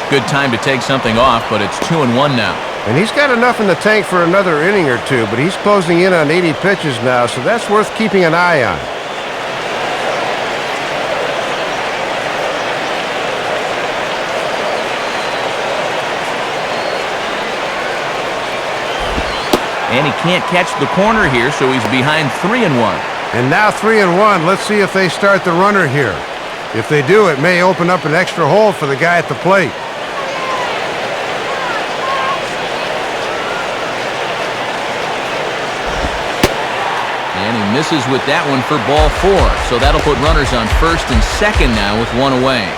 Good time to take something off, but it's 2-1 now. And he's got enough in the tank for another inning or two, but he's closing in on 80 pitches now, so that's worth keeping an eye on. And he can't catch the corner here, so he's behind 3-1. And now 3-1. Let's see if they start the runner here. If they do, it may open up an extra hole for the guy at the plate. And he misses with that one for ball 4. So that'll put runners on first and second now with one away.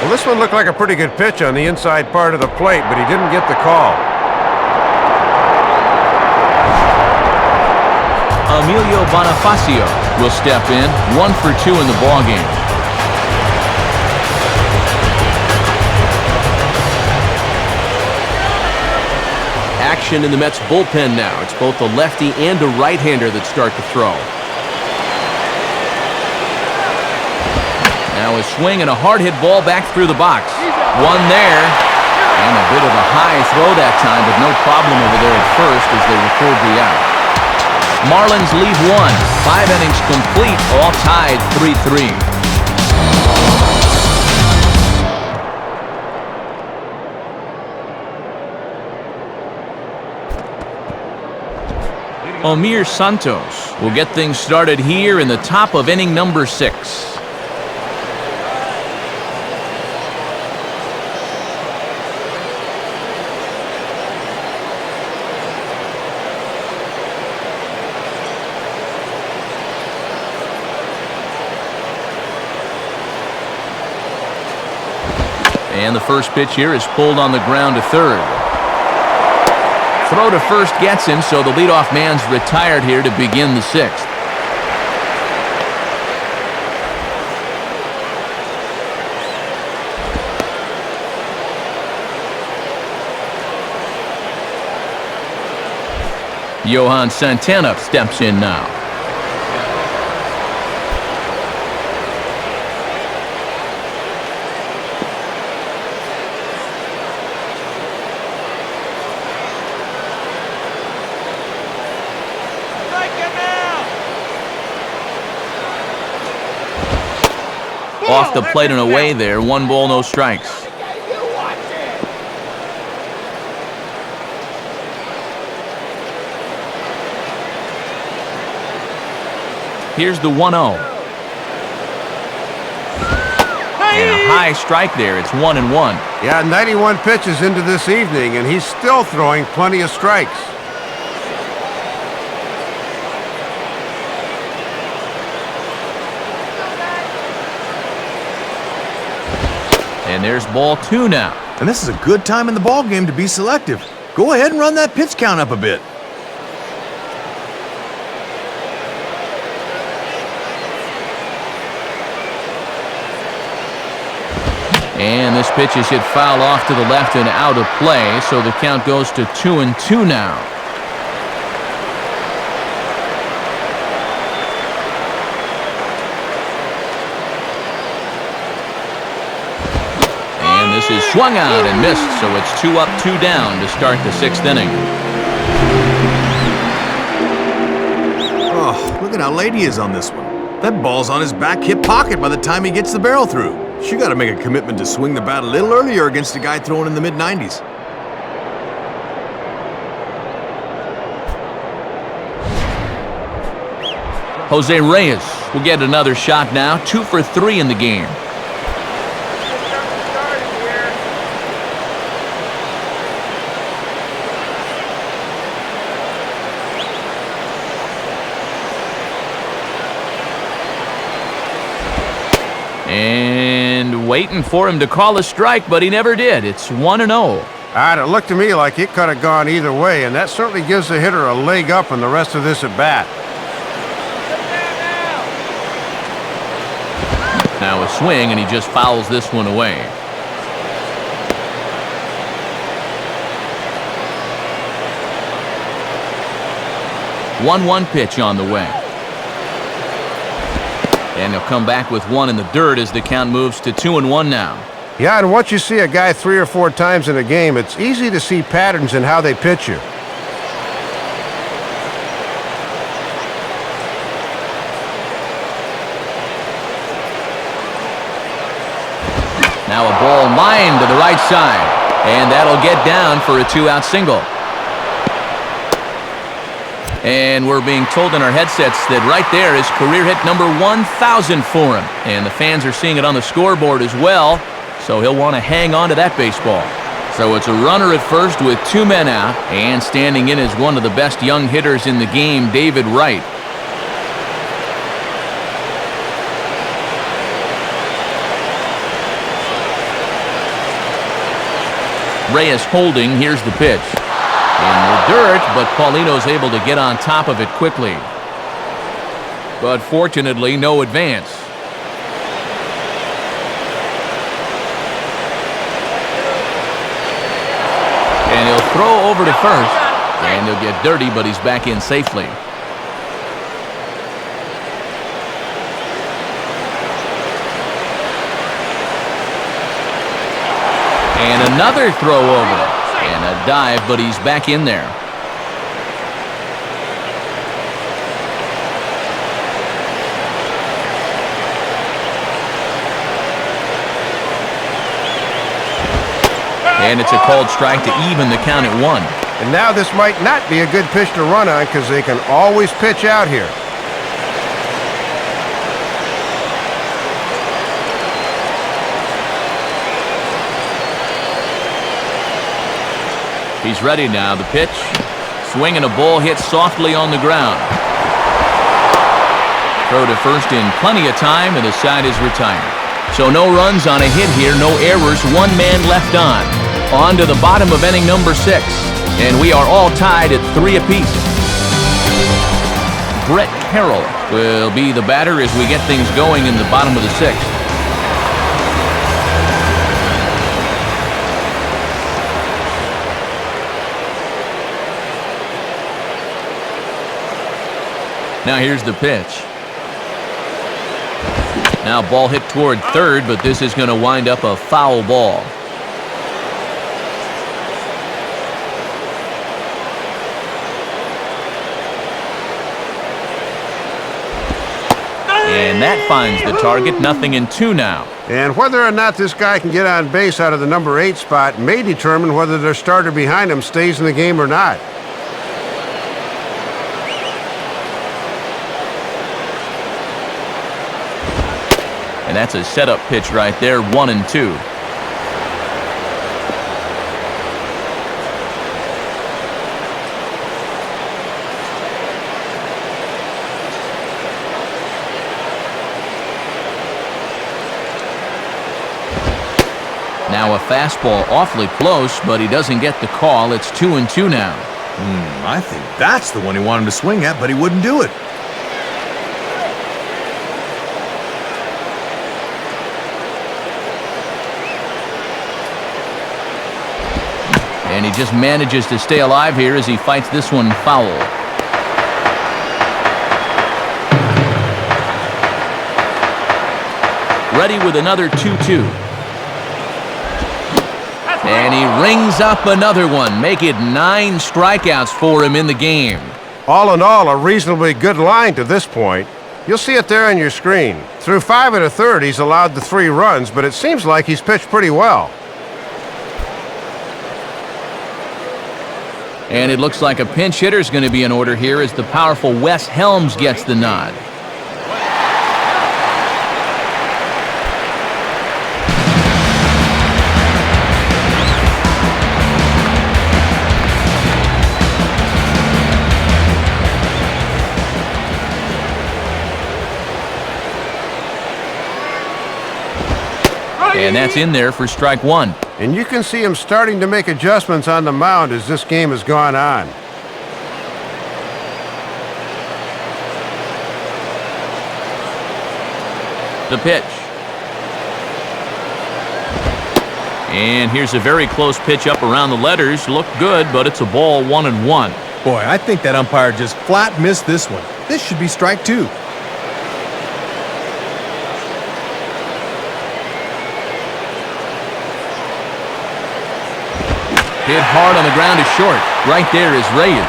Well, this one looked like a pretty good pitch on the inside part of the plate, but he didn't get the call. Emilio Bonifacio will step in, 1 for 2 in the ballgame. Action in the Mets bullpen now. It's both a lefty and a right-hander that start to throw. Now a swing and a hard hit ball back through the box. One there. And a bit of a high throw that time, but no problem over there at first as they record the out. Marlins lead 1. 5 innings complete, all tied 3-3. Omir Santos will get things started here in the top of inning number 6. And the first pitch here is pulled on the ground to third. Throw to first gets him, so the leadoff man's retired here to begin the 6th. Johan Santana steps in now. Off the plate and away there. 1 ball, no strikes. Here's the 1-0. And a high strike there. It's 1-1. Yeah, 91 pitches into this evening, and he's still throwing plenty of strikes. And there's ball 2 now. And this is a good time in the ball game to be selective. Go ahead and run that pitch count up a bit. And this pitch is hit foul off to the left and out of play, so the count goes to 2-2 now. This is swung out and missed, so it's 2 up, 2 down to start the 6th inning. Oh, look at how late he is on this one. That ball's on his back hip pocket by the time he gets the barrel through. You got to make a commitment to swing the bat a little earlier against a guy throwing in the mid-90s. Jose Reyes will get another shot now, 2 for 3 in the game. And waiting for him to call a strike, but he never did. It's 1-0. It looked to me like it could have gone either way, and that certainly gives the hitter a leg up on the rest of this at bat. Now a swing, and he just fouls this one away. 1-1 pitch on the way. And he'll come back with one in the dirt as the count moves to 2-1 now. Yeah, and once you see a guy 3 or 4 times in a game, it's easy to see patterns in how they pitch you. Now a ball lined to the right side, and that'll get down for a 2-out single. And we're being told in our headsets that right there is career hit number 1,000 for him. And the fans are seeing it on the scoreboard as well, so he'll want to hang on to that baseball. So it's a runner at first with 2 men out, and standing in is one of the best young hitters in the game, David Wright. Reyes holding. Here's the pitch. In the dirt, but Paulino's able to get on top of it quickly. But fortunately, no advance. And he'll throw over to first. And he'll get dirty, but he's back in safely. And another throw over. And a dive, but he's back in there. And it's a called strike to even the count at 1. And now this might not be a good pitch to run on because they can always pitch out here. He's ready now. The pitch. Swing and a ball hit softly on the ground. Throw to first in plenty of time, and the side is retired. So no runs on a hit here, no errors, 1 man left on. On to the bottom of inning number 6. And we are all tied at 3 apiece. Brett Carroll will be the batter as we get things going in the bottom of the 6th. Now here's the pitch. Now ball hit toward third, but this is going to wind up a foul ball. And that finds the target. 0-2 now. And whether or not this guy can get on base out of the number 8 spot may determine whether their starter behind him stays in the game or not. And that's a setup pitch right there, 1-2. Now a fastball awfully close, but he doesn't get the call. It's 2-2 now. I think that's the one he wanted to swing at, but he wouldn't do it. And he just manages to stay alive here as he fights this one foul. Ready with another 2-2. And he rings up another one. Make it 9 strikeouts for him in the game. All in all, a reasonably good line to this point. You'll see it there on your screen. Through 5 1/3, he's allowed the 3 runs, but it seems like he's pitched pretty well. And it looks like a pinch hitter is going to be in order here as the powerful Wes Helms gets the nod. And that's in there for strike 1. And you can see him starting to make adjustments on the mound as this game has gone on. The pitch. And here's a very close pitch up around the letters. Looked good, but it's a ball 1-1. Boy, I think that umpire just flat missed this one. This should be strike 2. Hit hard on the ground to short. Right there is Reyes.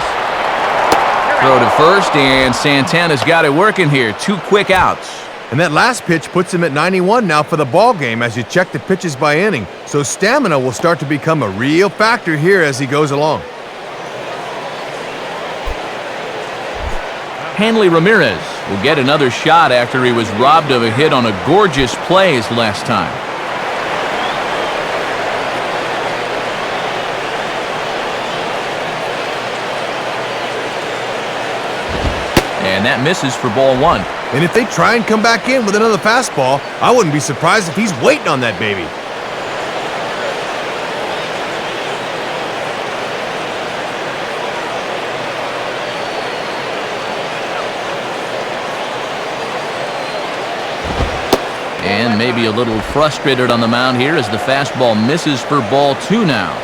Throw to first, and Santana's got it working here. 2 quick outs. And that last pitch puts him at 91 now for the ball game as you check the pitches by inning. So stamina will start to become a real factor here as he goes along. Hanley Ramirez will get another shot after he was robbed of a hit on a gorgeous play his last time. And that misses for ball 1. And if they try and come back in with another fastball, I wouldn't be surprised if he's waiting on that baby. And maybe a little frustrated on the mound here as the fastball misses for ball 2 now.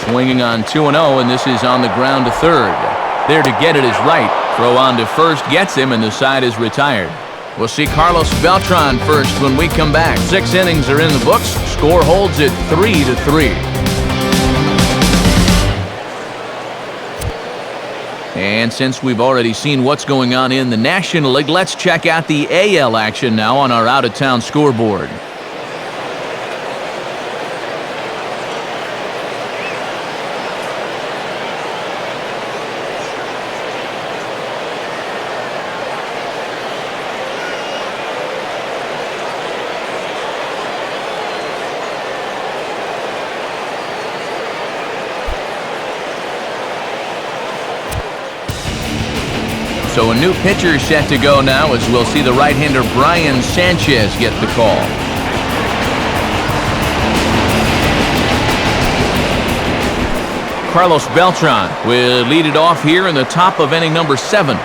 Swinging on 2-0, and this is on the ground to third. There to get it is right. Throw on to first gets him, and the side is retired. We'll see Carlos Beltran first when we come back. 6 innings are in the books. Score holds at 3-3. And since we've already seen what's going on in the National League, let's check out the AL action now on our out-of-town scoreboard. So a new pitcher set to go now as we'll see the right-hander Brian Sanchez get the call. Carlos Beltran will lead it off here in the top of inning number 7.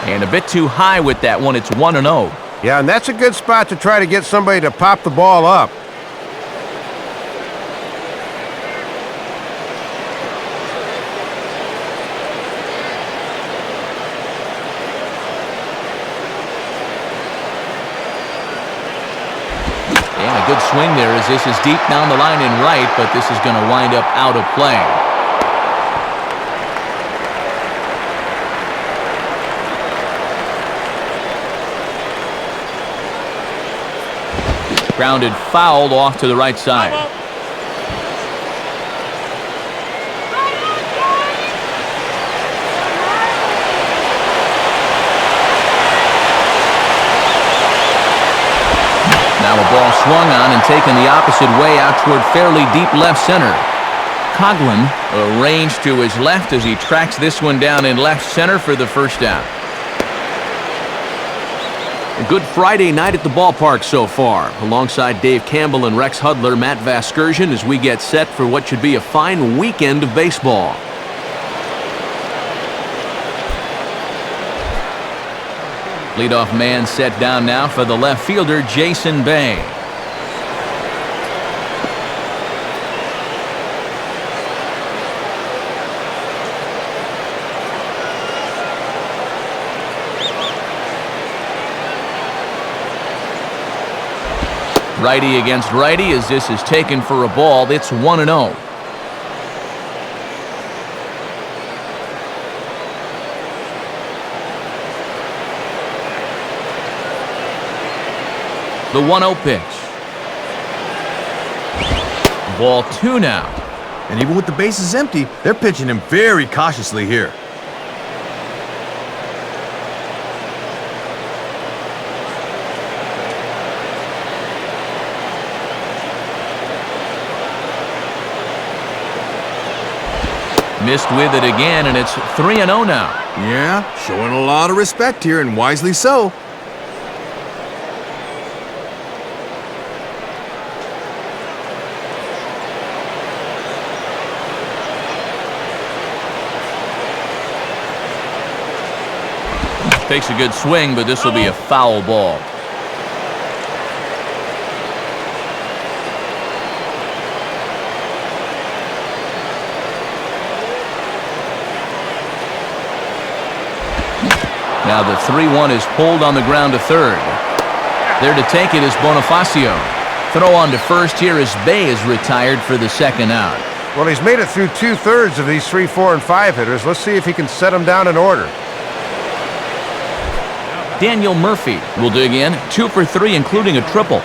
And a bit too high with that one. It's 1-0. Yeah, and that's a good spot to try to get somebody to pop the ball up. And a good swing there as this is deep down the line and right, but this is going to wind up out of play. Grounded foul off to the right side. Now a ball swung on and taken the opposite way out toward fairly deep left center. Coughlin arranged to his left as he tracks this one down in left center for the first down. A good Friday night at the ballpark so far. Alongside Dave Campbell and Rex Hudler, Matt Vasgersian as we get set for what should be a fine weekend of baseball. Leadoff man set down now for the left fielder, Jason Bay. Righty against righty as this is taken for a ball. It's 1-0. The 1-0 pitch. Ball 2 now. And even with the bases empty, they're pitching him very cautiously here. Missed with it again, and it's 3-0 now. Yeah, showing a lot of respect here, and wisely so. Takes a good swing, but this will be a foul ball. Now the 3-1 is pulled on the ground to third. There to take it is Bonifacio. Throw on to first here as Bay is retired for the second out. Well, he's made it through 2/3 of these 3, 4, and 5 hitters. Let's see if he can set them down in order. Daniel Murphy will dig in, 2 for 3, including a triple.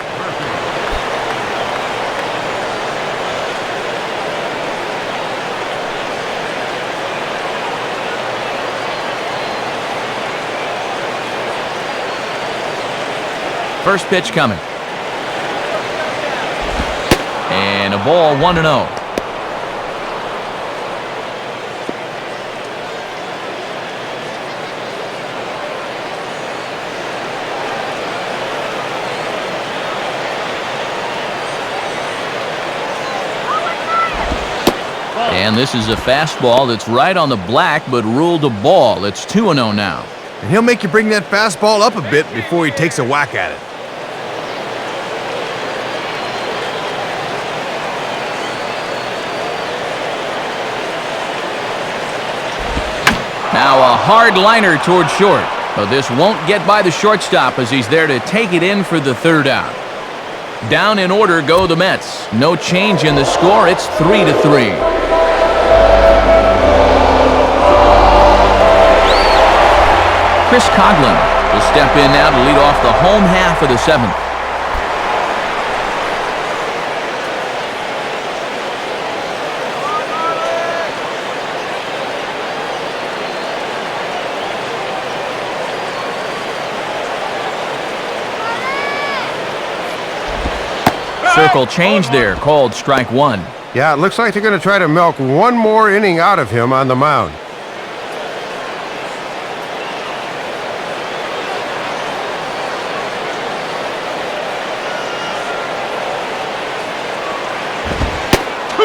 First pitch coming. And a ball, 1-0. And this is a fastball that's right on the black, but ruled a ball. It's 2-0 now. And he'll make you bring that fastball up a bit before he takes a whack at it. Now a hard liner toward short. But this won't get by the shortstop as he's there to take it in for the third out. Down in order go the Mets. No change in the score. It's 3-3. Chris Coughlin will step in now to lead off the home half of the seventh. Circle change there, called strike one. Yeah, it looks like they're going to try to milk one more inning out of him on the mound.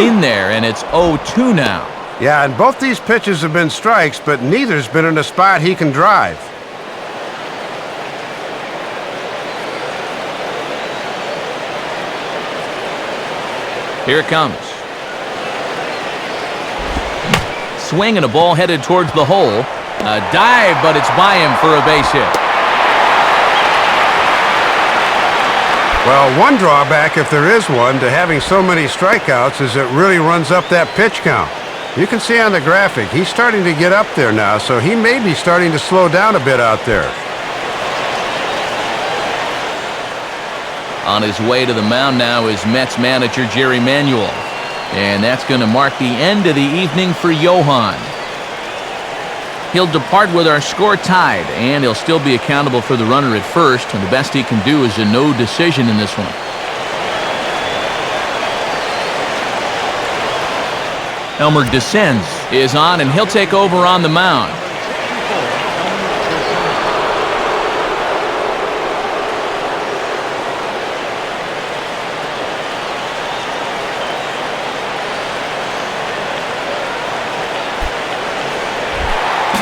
In there, and it's 0-2 now. Yeah, and both these pitches have been strikes, but neither's been in a spot he can drive. Here it comes. Swing and a ball headed towards the hole. A dive, but it's by him for a base hit. Well, one drawback, if there is one, to having so many strikeouts is it really runs up that pitch count. You can see on the graphic, he's starting to get up there now, so he may be starting to slow down a bit out there. On his way to the mound now is Mets manager Jerry Manuel. And that's going to mark the end of the evening for Johan. He'll depart with our score tied, and he'll still be accountable for the runner at first, and the best he can do is a no decision in this one. Elmer Descends is on, and he'll take over on the mound.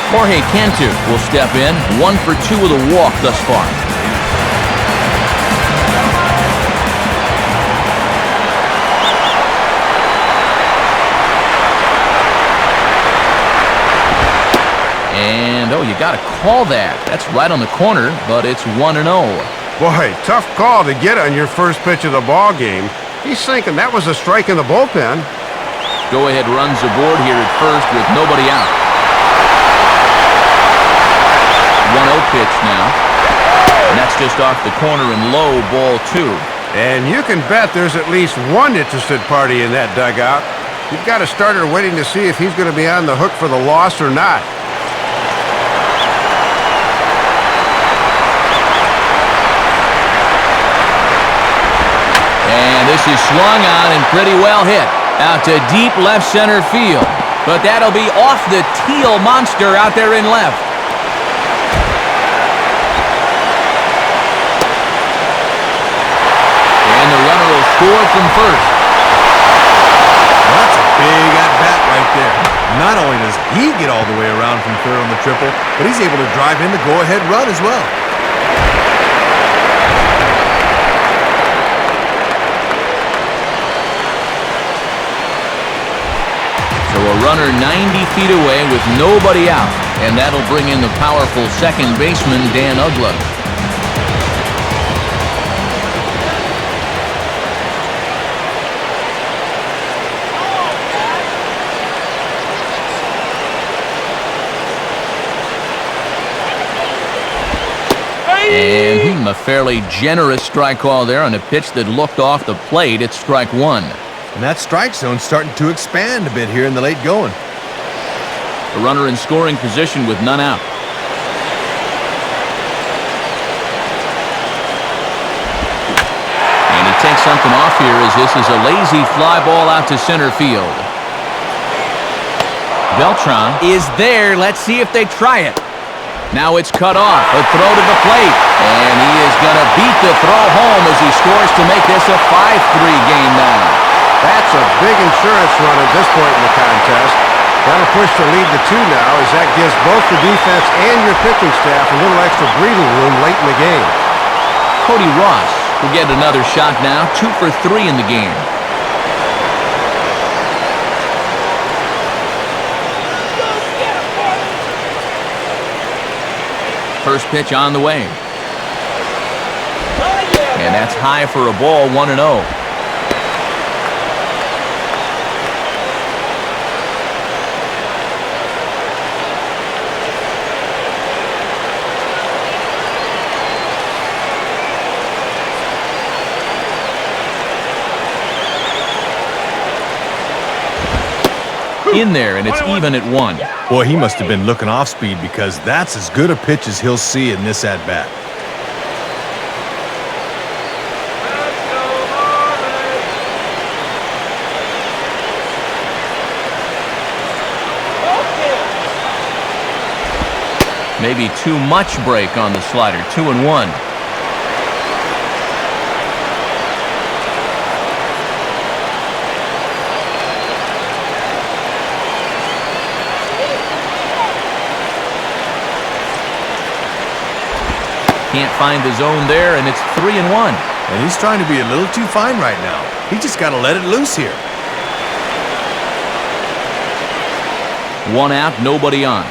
Jorge Cantu will step in, 1 for 2 with a walk thus far. And, oh, you got to call that. That's right on the corner, but it's 1-0. Boy, tough call to get on your first pitch of the ball game. He's thinking that was a strike in the bullpen. Go-ahead runs aboard here at first with nobody out. 1-0 pitch now. And that's just off the corner and low, ball 2. And you can bet there's at least one interested party in that dugout. You've got a starter waiting to see if he's going to be on the hook for the loss or not. And this is swung on and pretty well hit. Out to deep left center field. but that'll be off the teal monster out there in left. And the runner will score from first. That's a big at-bat right there. Not only does he get all the way around from third on the triple, but he's able to drive in the go-ahead run as well. So a runner 90 feet away with nobody out, and that'll bring in the powerful second baseman, Dan Uggla. And a fairly generous strike call there on a pitch that looked off the plate. It's strike one. And that strike zone's starting to expand a bit here in the late going. A runner in scoring position with none out. And he takes something off here as this is a lazy fly ball out to center field. Beltran is there. Let's see if they try it. Now it's cut off. A throw to the plate. And he is going to beat the throw home as he scores to make this a 5-3 game now. That's a big insurance run at this point in the contest. That'll push the lead to 2 now, as that gives both the defense and your pitching staff a little extra breathing room late in the game. Cody Ross will get another shot now. 2 for 3 in the game. First pitch on the way. And that's high for a ball, 1-0. In there, and it's even at 1. Boy, he must have been looking off speed because that's as good a pitch as he'll see in this at-bat. Maybe too much break on the slider. 2-1. Can't find the zone there, and it's 3-1. And he's trying to be a little too fine right now. He just got to let it loose here. 1 out, nobody on.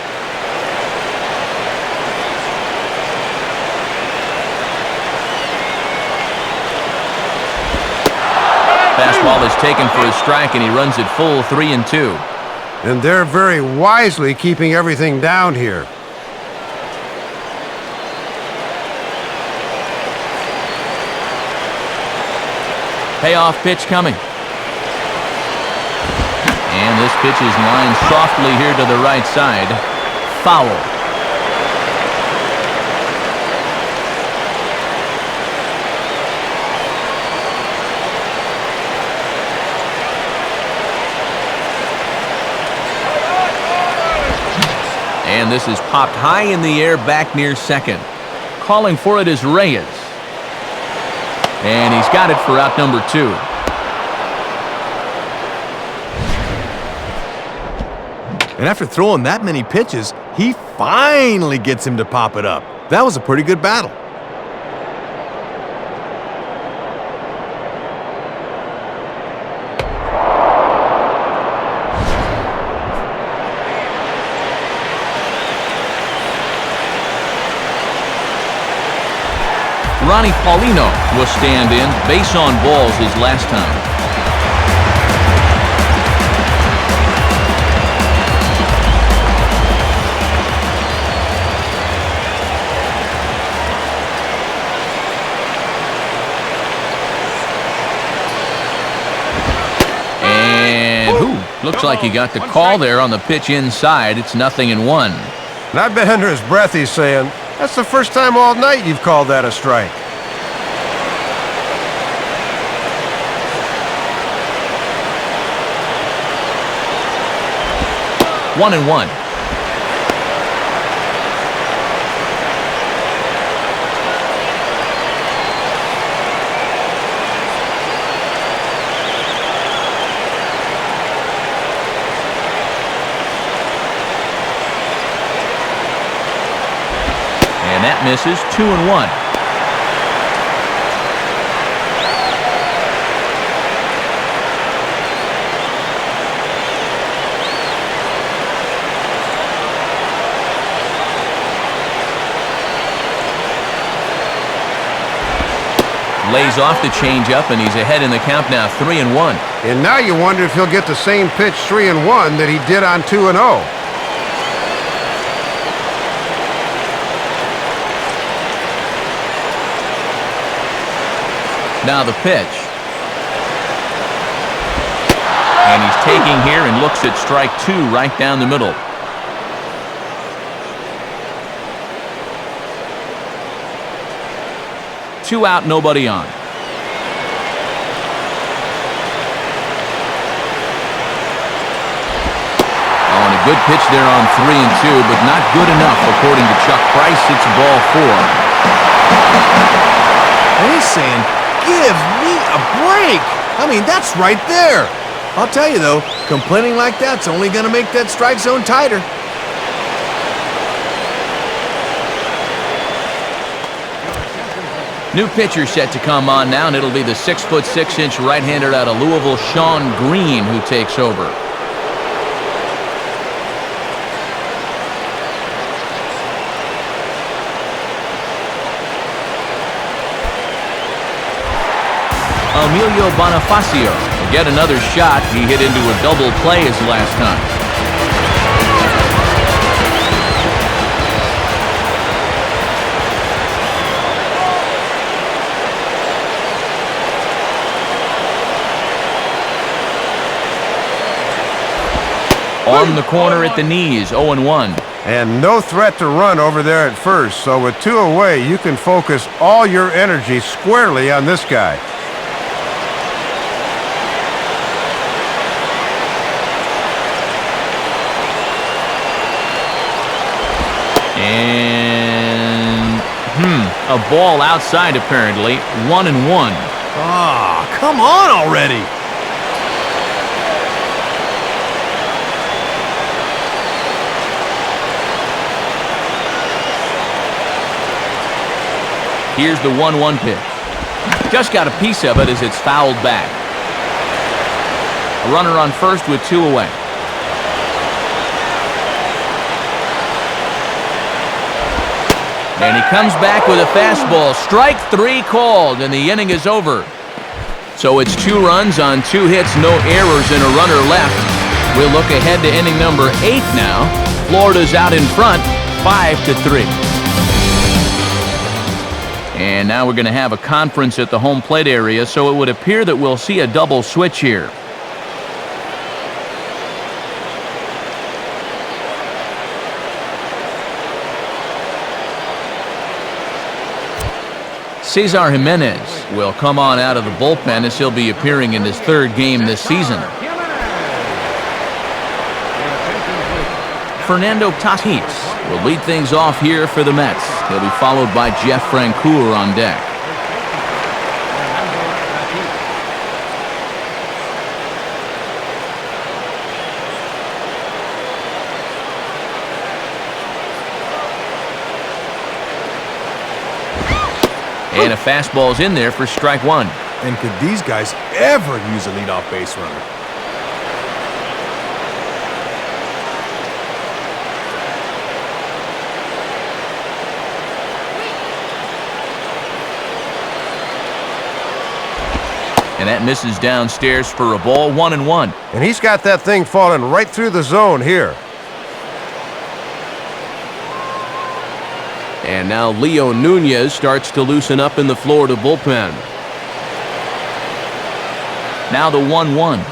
Fastball is taken for a strike, and he runs it full 3-2. And they're very wisely keeping everything down here. Payoff pitch coming. And this pitch is lined softly here to the right side. Foul. And this is popped high in the air back near second. Calling for it is Reyes. And he's got it for out number 2. And after throwing that many pitches, he finally gets him to pop it up. That was a pretty good battle. Ronnie Paulino will stand in. Base on balls his last time. And looks like he got the call there on the pitch inside. It's 0-1. And I bet under his breath he's saying, that's the first time all night you've called that a strike. 1-1. And that misses. 2-1. Lays off the changeup, and he's ahead in the count now, 3-1. And now you wonder if he'll get the same pitch 3-1 that he did on 2-0. Now the pitch. And he's taking here and looks at strike 2 right down the middle. Two out, nobody on. Oh, and a good pitch there on 3-2, but not good enough according to Chuck Price. It's ball 4. And he's saying, give me a break. I mean, that's right there. I'll tell you, though, complaining like that's only going to make that strike zone tighter. New pitcher set to come on now, and it'll be the 6'6" right-hander out of Louisville, Sean Green, who takes over. Emilio Bonifacio will get another shot. He hit into a double play his last time. On the corner at the knees, 0-1. And no threat to run over there at first, so with 2 away, you can focus all your energy squarely on this guy. And, a ball outside apparently, 1-1. Ah, come on already. Here's the 1-1 pitch. Just got a piece of it as it's fouled back. A runner on first with 2 away. And he comes back with a fastball. Strike 3 called, and the inning is over. So it's 2 runs on 2 hits, no errors, and a runner left. We'll look ahead to inning number 8 now. Florida's out in front, 5-3. And now we're going to have a conference at the home plate area, so it would appear that we'll see a double switch here. Cesar Jimenez will come on out of the bullpen as he'll be appearing in his 3rd game this season. Fernando Tatis will lead things off here for the Mets. He'll be followed by Jeff Francoeur on deck. And a fastball's in there for strike 1. And could these guys ever use a leadoff base runner? And that misses downstairs for a ball, 1-1. And he's got that thing falling right through the zone here. And now Leo Nunez starts to loosen up in the Florida bullpen. Now the 1-1.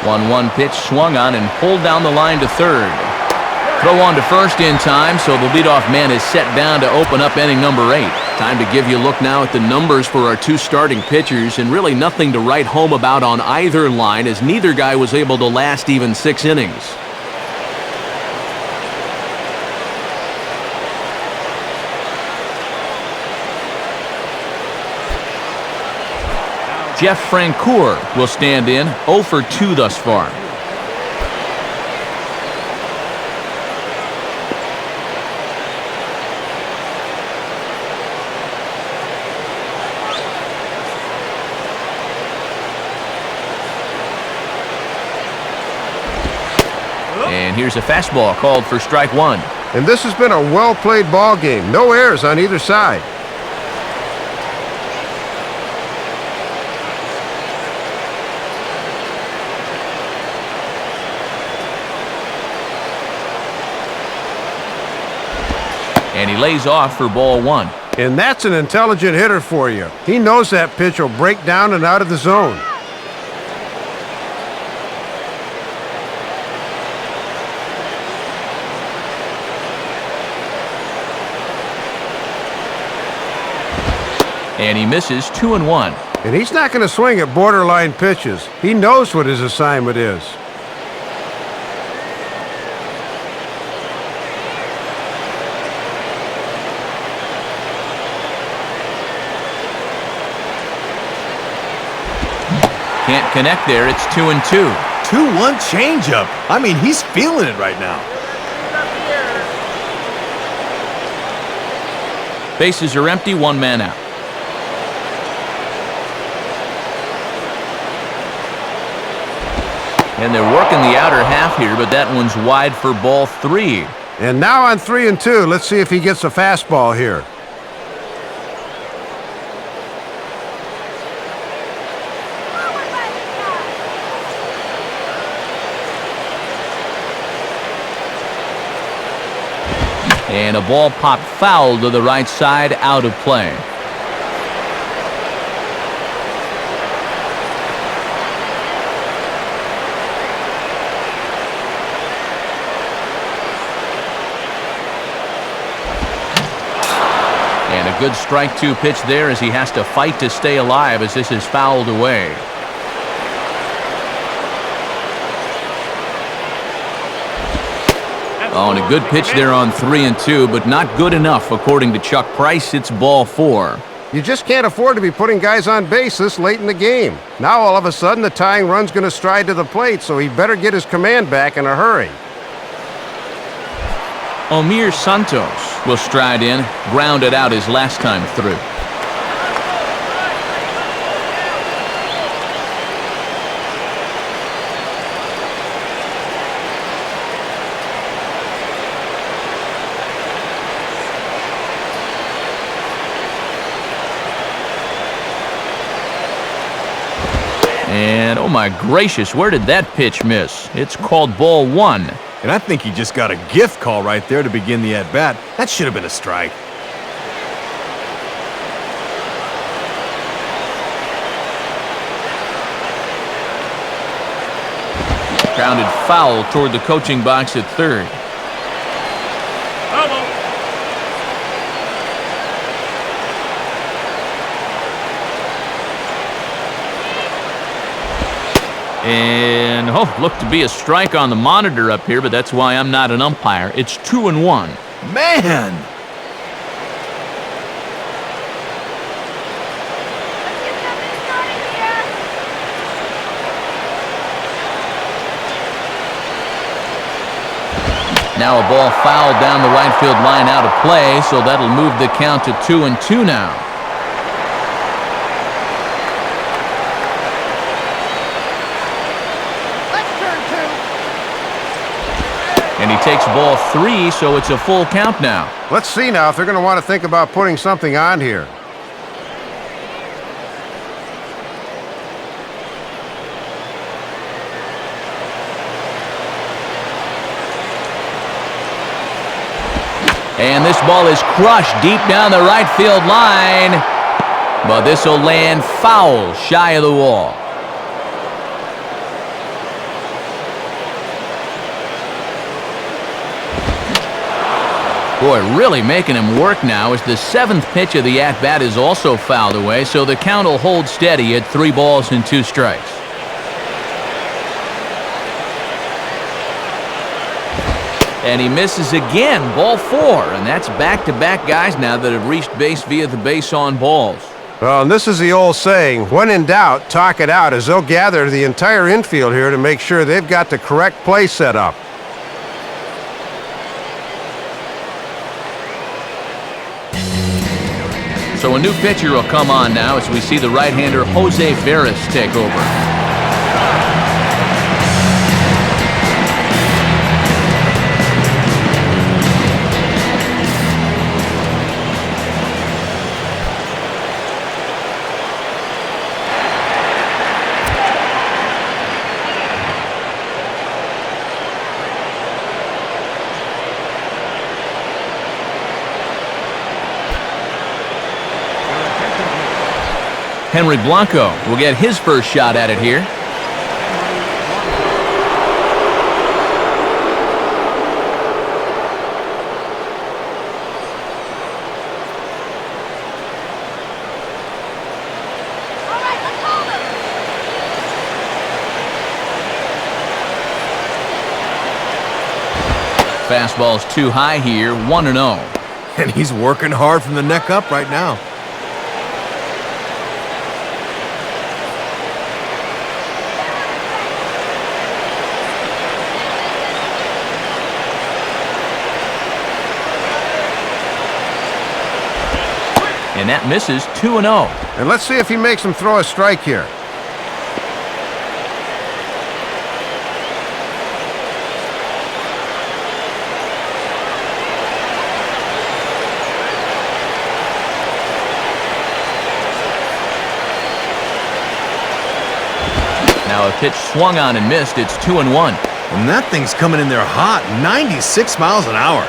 1-1 pitch swung on and pulled down the line to third. Throw on to first in time, so the leadoff man is set down to open up inning number 8. Time to give you a look now at the numbers for our two starting pitchers, and really nothing to write home about on either line, as neither guy was able to last even 6 innings. Jeff Francoeur will stand in, 0 for 2 thus far. And here's a fastball called for strike 1. And this has been a well-played ball game. No errors on either side. And he lays off for ball 1. And that's an intelligent hitter for you. He knows that pitch will break down and out of the zone. And he misses 2-1. And he's not going to swing at borderline pitches. He knows what his assignment is. Can't connect there. It's 2-2. 2-1 changeup. I mean, he's feeling it right now. Bases are empty, 1 man out. And they're working the outer half here, but that one's wide for ball 3. And now on 3-2, let's see if he gets a fastball here. And a ball popped foul to the right side, out of play. And a good strike 2 pitch there as he has to fight to stay alive as this is fouled away. Oh, and a good pitch there on 3-2, but not good enough according to Chuck Price. It's ball 4. You just can't afford to be putting guys on base this late in the game. Now all of a sudden the tying run's going to stride to the plate, so he better get his command back in a hurry. Omir Santos will stride in, grounded out his last time through. And oh my gracious, where did that pitch miss? It's called ball 1. And I think he just got a gift call right there to begin the at-bat. That should have been a strike. Grounded foul toward the coaching box at third. And, oh, looked to be a strike on the monitor up here, but that's why I'm not an umpire. It's 2-1. Man! Now a ball fouled down the right field line, out of play, so that'll move the count to 2-2 now. And he takes ball 3, so it's a full count now. Let's see now if they're going to want to think about putting something on here. And this ball is crushed deep down the right field line. But this will land foul shy of the wall. Boy, really making him work now as the 7th pitch of the at-bat is also fouled away, so the count will hold steady at 3 balls and 2 strikes. And he misses again, ball 4, and that's back-to-back guys now that have reached base via the base on balls. Well, and this is the old saying, when in doubt, talk it out, as they'll gather the entire infield here to make sure they've got the correct play set up. So a new pitcher will come on now as we see the right-hander Jose Veras take over. Henry Blanco will get his first shot at it here. Fastball's too high here, 1-0. And he's working hard from the neck up right now. And that misses, 2-0. And let's see if he makes him throw a strike here. Now a pitch swung on and missed. It's 2-1. And that thing's coming in there hot, 96 miles an hour.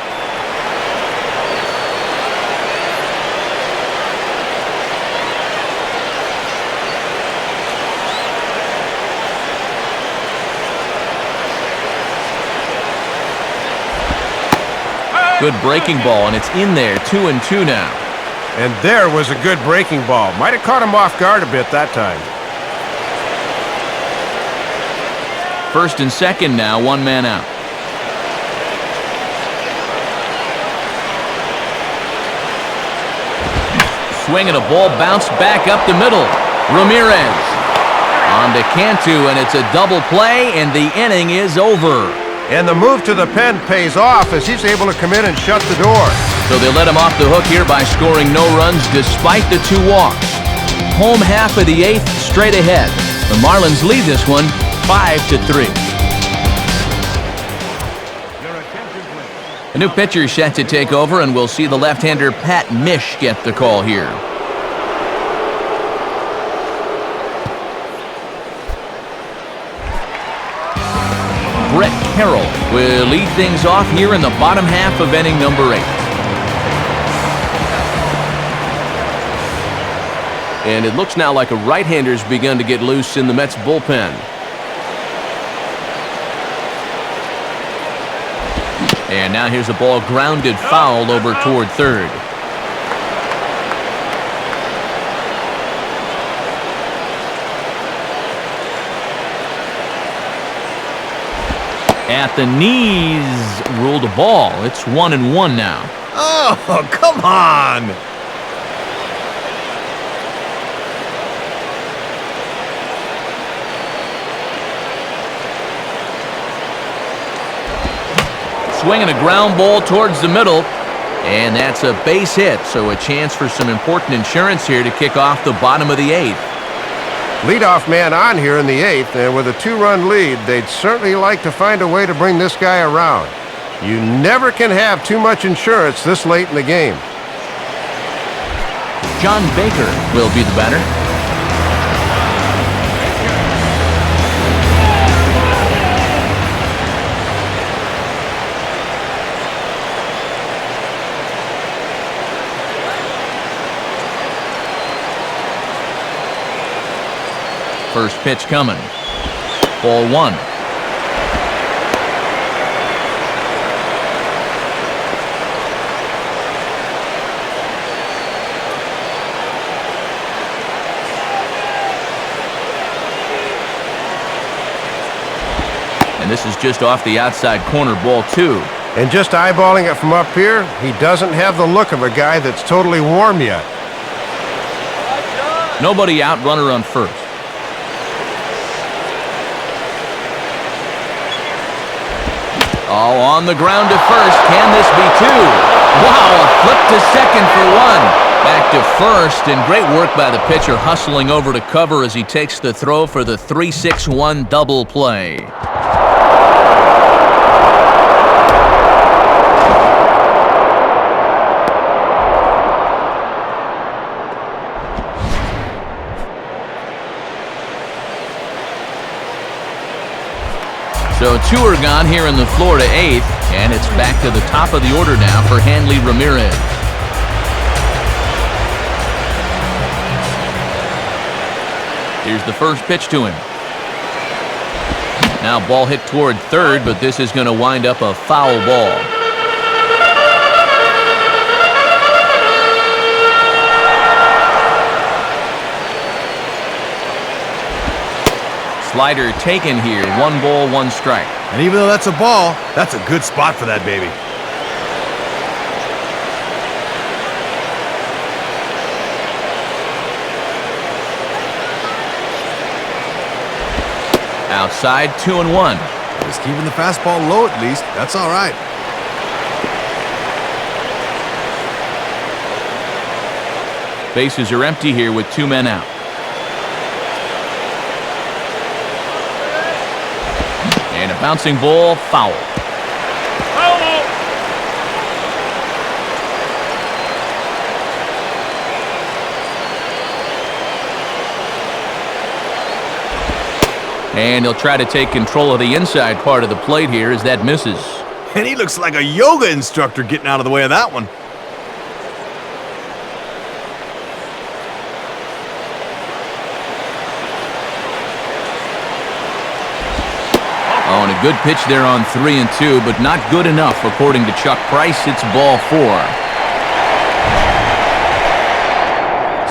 Good breaking ball, and it's in there, 2-2 now. And there was a good breaking ball. Might have caught him off guard a bit that time. First and second now, 1 man out. Swing and a ball bounced back up the middle. Ramirez on to Cantu, and it's a double play, and the inning is over. And the move to the pen pays off as he's able to come in and shut the door. So they let him off the hook here by scoring no runs despite the 2 walks. Home half of the 8th straight ahead. The Marlins lead this one 5-3. A new pitcher set to take over, and we'll see the left-hander Pat Mish get the call here. Brett Carroll will lead things off here in the bottom half of inning number 8. And it looks now like a right-hander's begun to get loose in the Mets bullpen. And now here's a ball grounded foul over toward third. At the knees, ruled a ball. It's 1-1 now. Oh, come on! Swinging a ground ball towards the middle, and that's a base hit, so a chance for some important insurance here to kick off the bottom of the 8th. Leadoff man on here in the 8th, and with a 2-run lead, they'd certainly like to find a way to bring this guy around. You never can have too much insurance this late in the game. John Baker will be the batter. First pitch coming. Ball 1. And this is just off the outside corner, ball 2. And just eyeballing it from up here, he doesn't have the look of a guy that's totally warm yet. Nobody out, runner on first. Oh, on the ground to first. Can this be 2? Wow, a flip to second for 1. Back to first, and great work by the pitcher hustling over to cover as he takes the throw for the 3-6-1 double play. So 2 are gone here in the Florida 8th, and it's back to the top of the order now for Hanley Ramirez. Here's the first pitch to him. Now ball hit toward third, but this is going to wind up a foul ball. Slider taken here. 1 ball, 1 strike. And even though that's a ball, that's a good spot for that baby. Outside, 2-1. Just keeping the fastball low at least. That's all right. Bases are empty here with 2 men out. And a bouncing ball, foul. And he'll try to take control of the inside part of the plate here as that misses. And he looks like a yoga instructor getting out of the way of that one. Oh, and a good pitch there on 3-2, but not good enough according to Chuck Price. It's ball 4.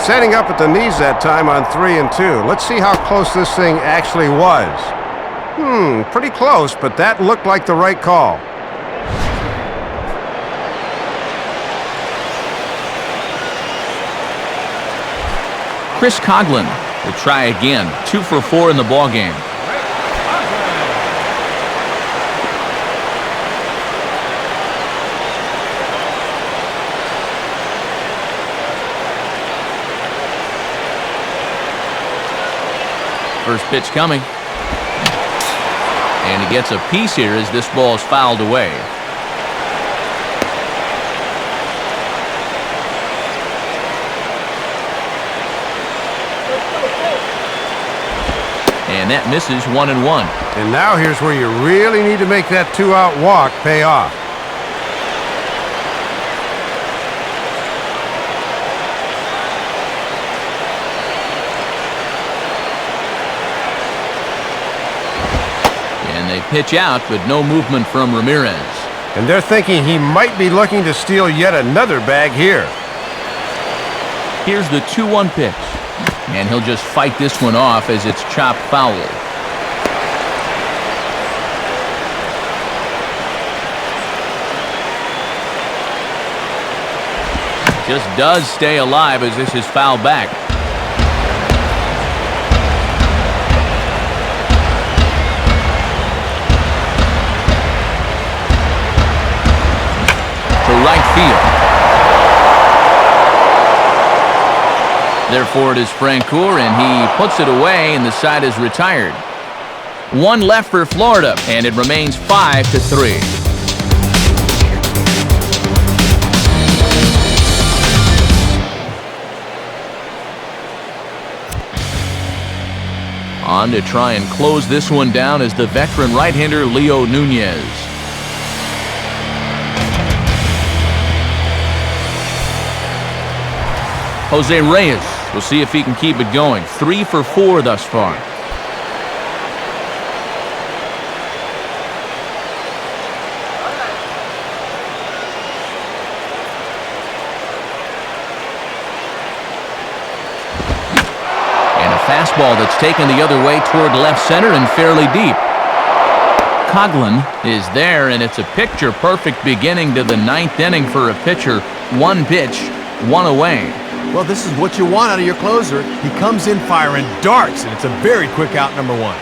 Setting up at the knees that time on 3-2. Let's see how close this thing actually was. Pretty close, but that looked like the right call. Chris Coughlin will try again. 2 for 4 in the ballgame. First pitch coming. And he gets a piece here as this ball is fouled away. And that misses 1-1. And now here's where you really need to make that 2-out walk pay off. Pitch out, but no movement from Ramirez. And they're thinking he might be looking to steal yet another bag here. Here's the 2-1 pitch. And he'll just fight this one off as it's chopped foul. Just does stay alive as this is fouled back. Right field. Therefore, it is Francoeur, and he puts it away, and the side is retired. 1 left for Florida, and it remains 5-3. On to try and close this one down is the veteran right-hander Leo Nunez. Jose Reyes, we'll see if he can keep it going. 3 for 4 thus far. And a fastball that's taken the other way toward left center and fairly deep. Coughlin is there, and it's a picture-perfect beginning to the ninth inning for a pitcher. One pitch, one away. Well, this is what you want out of your closer. He comes in firing darts, and it's a very quick out, number one.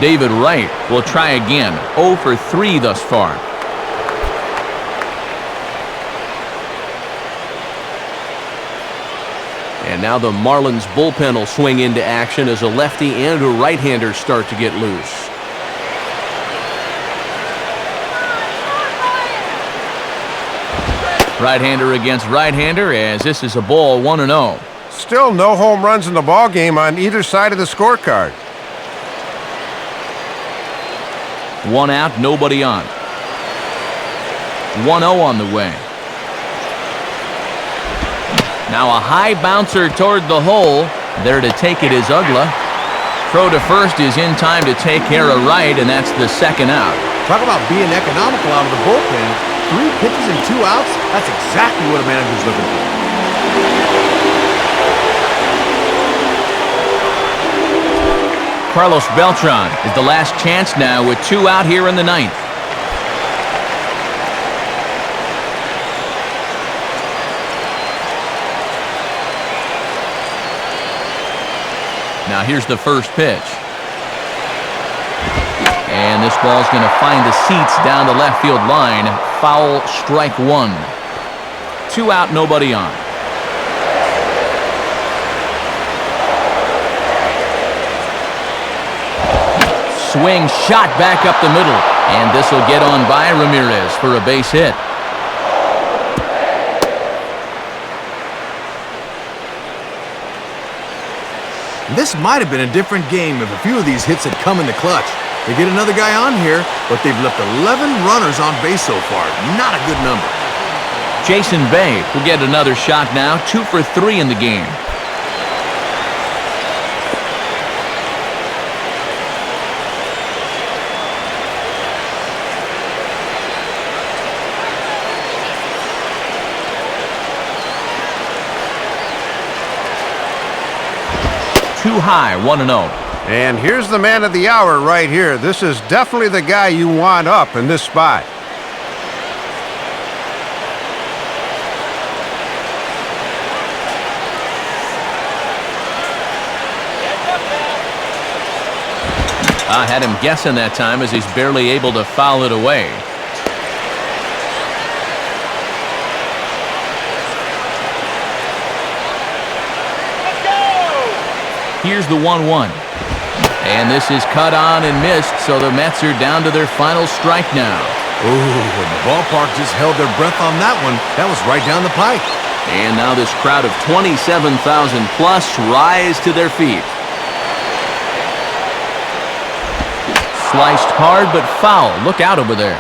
David Wright will try again. 0 for 3 thus far. And now the Marlins bullpen will swing into action as a lefty and a right-hander start to get loose. Right-hander against right-hander, as this is a ball, 1-0. Still no home runs in the ball game on either side of the scorecard. 1 out, nobody on. 1-0 on the way. Now a high bouncer toward the hole. There to take it is Ugla. Throw to first is in time to take care of Wright, and that's the second out. Talk about being economical out of the bullpen. 3 pitches and 2 outs, that's exactly what a manager's looking for. Carlos Beltran is the last chance now with 2 out here in the ninth. Now here's the first pitch. And this ball's going to find the seats down the left field line. Foul, strike 1. 2 out, nobody on. Swing, shot back up the middle. And this will get on by Ramirez for a base hit. This might have been a different game if a few of these hits had come in the clutch. They get another guy on here, but they've left 11 runners on base so far. Not a good number. Jason Bay will get another shot now. 2 for 3 in the game. Too high, 1-0. And here's the man of the hour right here. This is definitely the guy you want up in this spot. I had him guessing that time as he's barely able to foul it away. Here's the 1-1. And this is cut on and missed, so the Mets are down to their final strike now. Ooh, the ballpark just held their breath on that one. That was right down the pike. And now this crowd of 27,000 plus rise to their feet. Sliced hard but foul. Look out over there.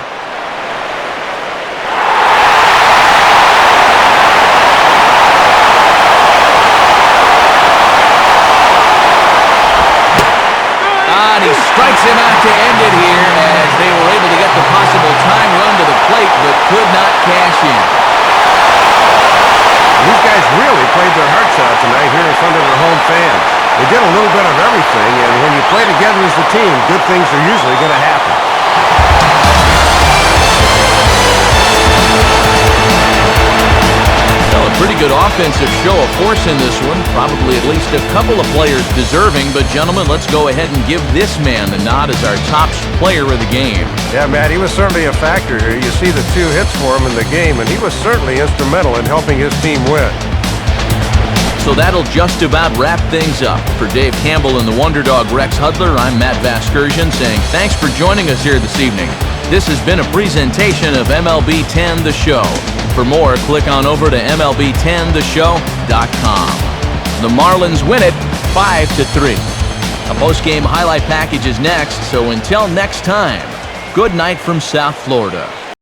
And he strikes him out to end it here as they were able to get the possible time run to the plate but could not cash in. These guys really played their hearts out tonight here in front of their home fans. They did a little bit of everything, and when you play together as a team, good things are usually going to happen. Well, a pretty good offensive show of force in this one. Probably at least a couple of players deserving. But, gentlemen, let's go ahead and give this man the nod as our top player of the game. Yeah, Matt, he was certainly a factor here. You see the 2 hits for him in the game, and he was certainly instrumental in helping his team win. So that'll just about wrap things up. For Dave Campbell and the Wonder Dog Rex Hudler, I'm Matt Vasgersian saying thanks for joining us here this evening. This has been a presentation of MLB 10 The Show. For more, click on over to MLB10theshow.com. The Marlins win it 5-3. A post-game highlight package is next, so until next time, good night from South Florida.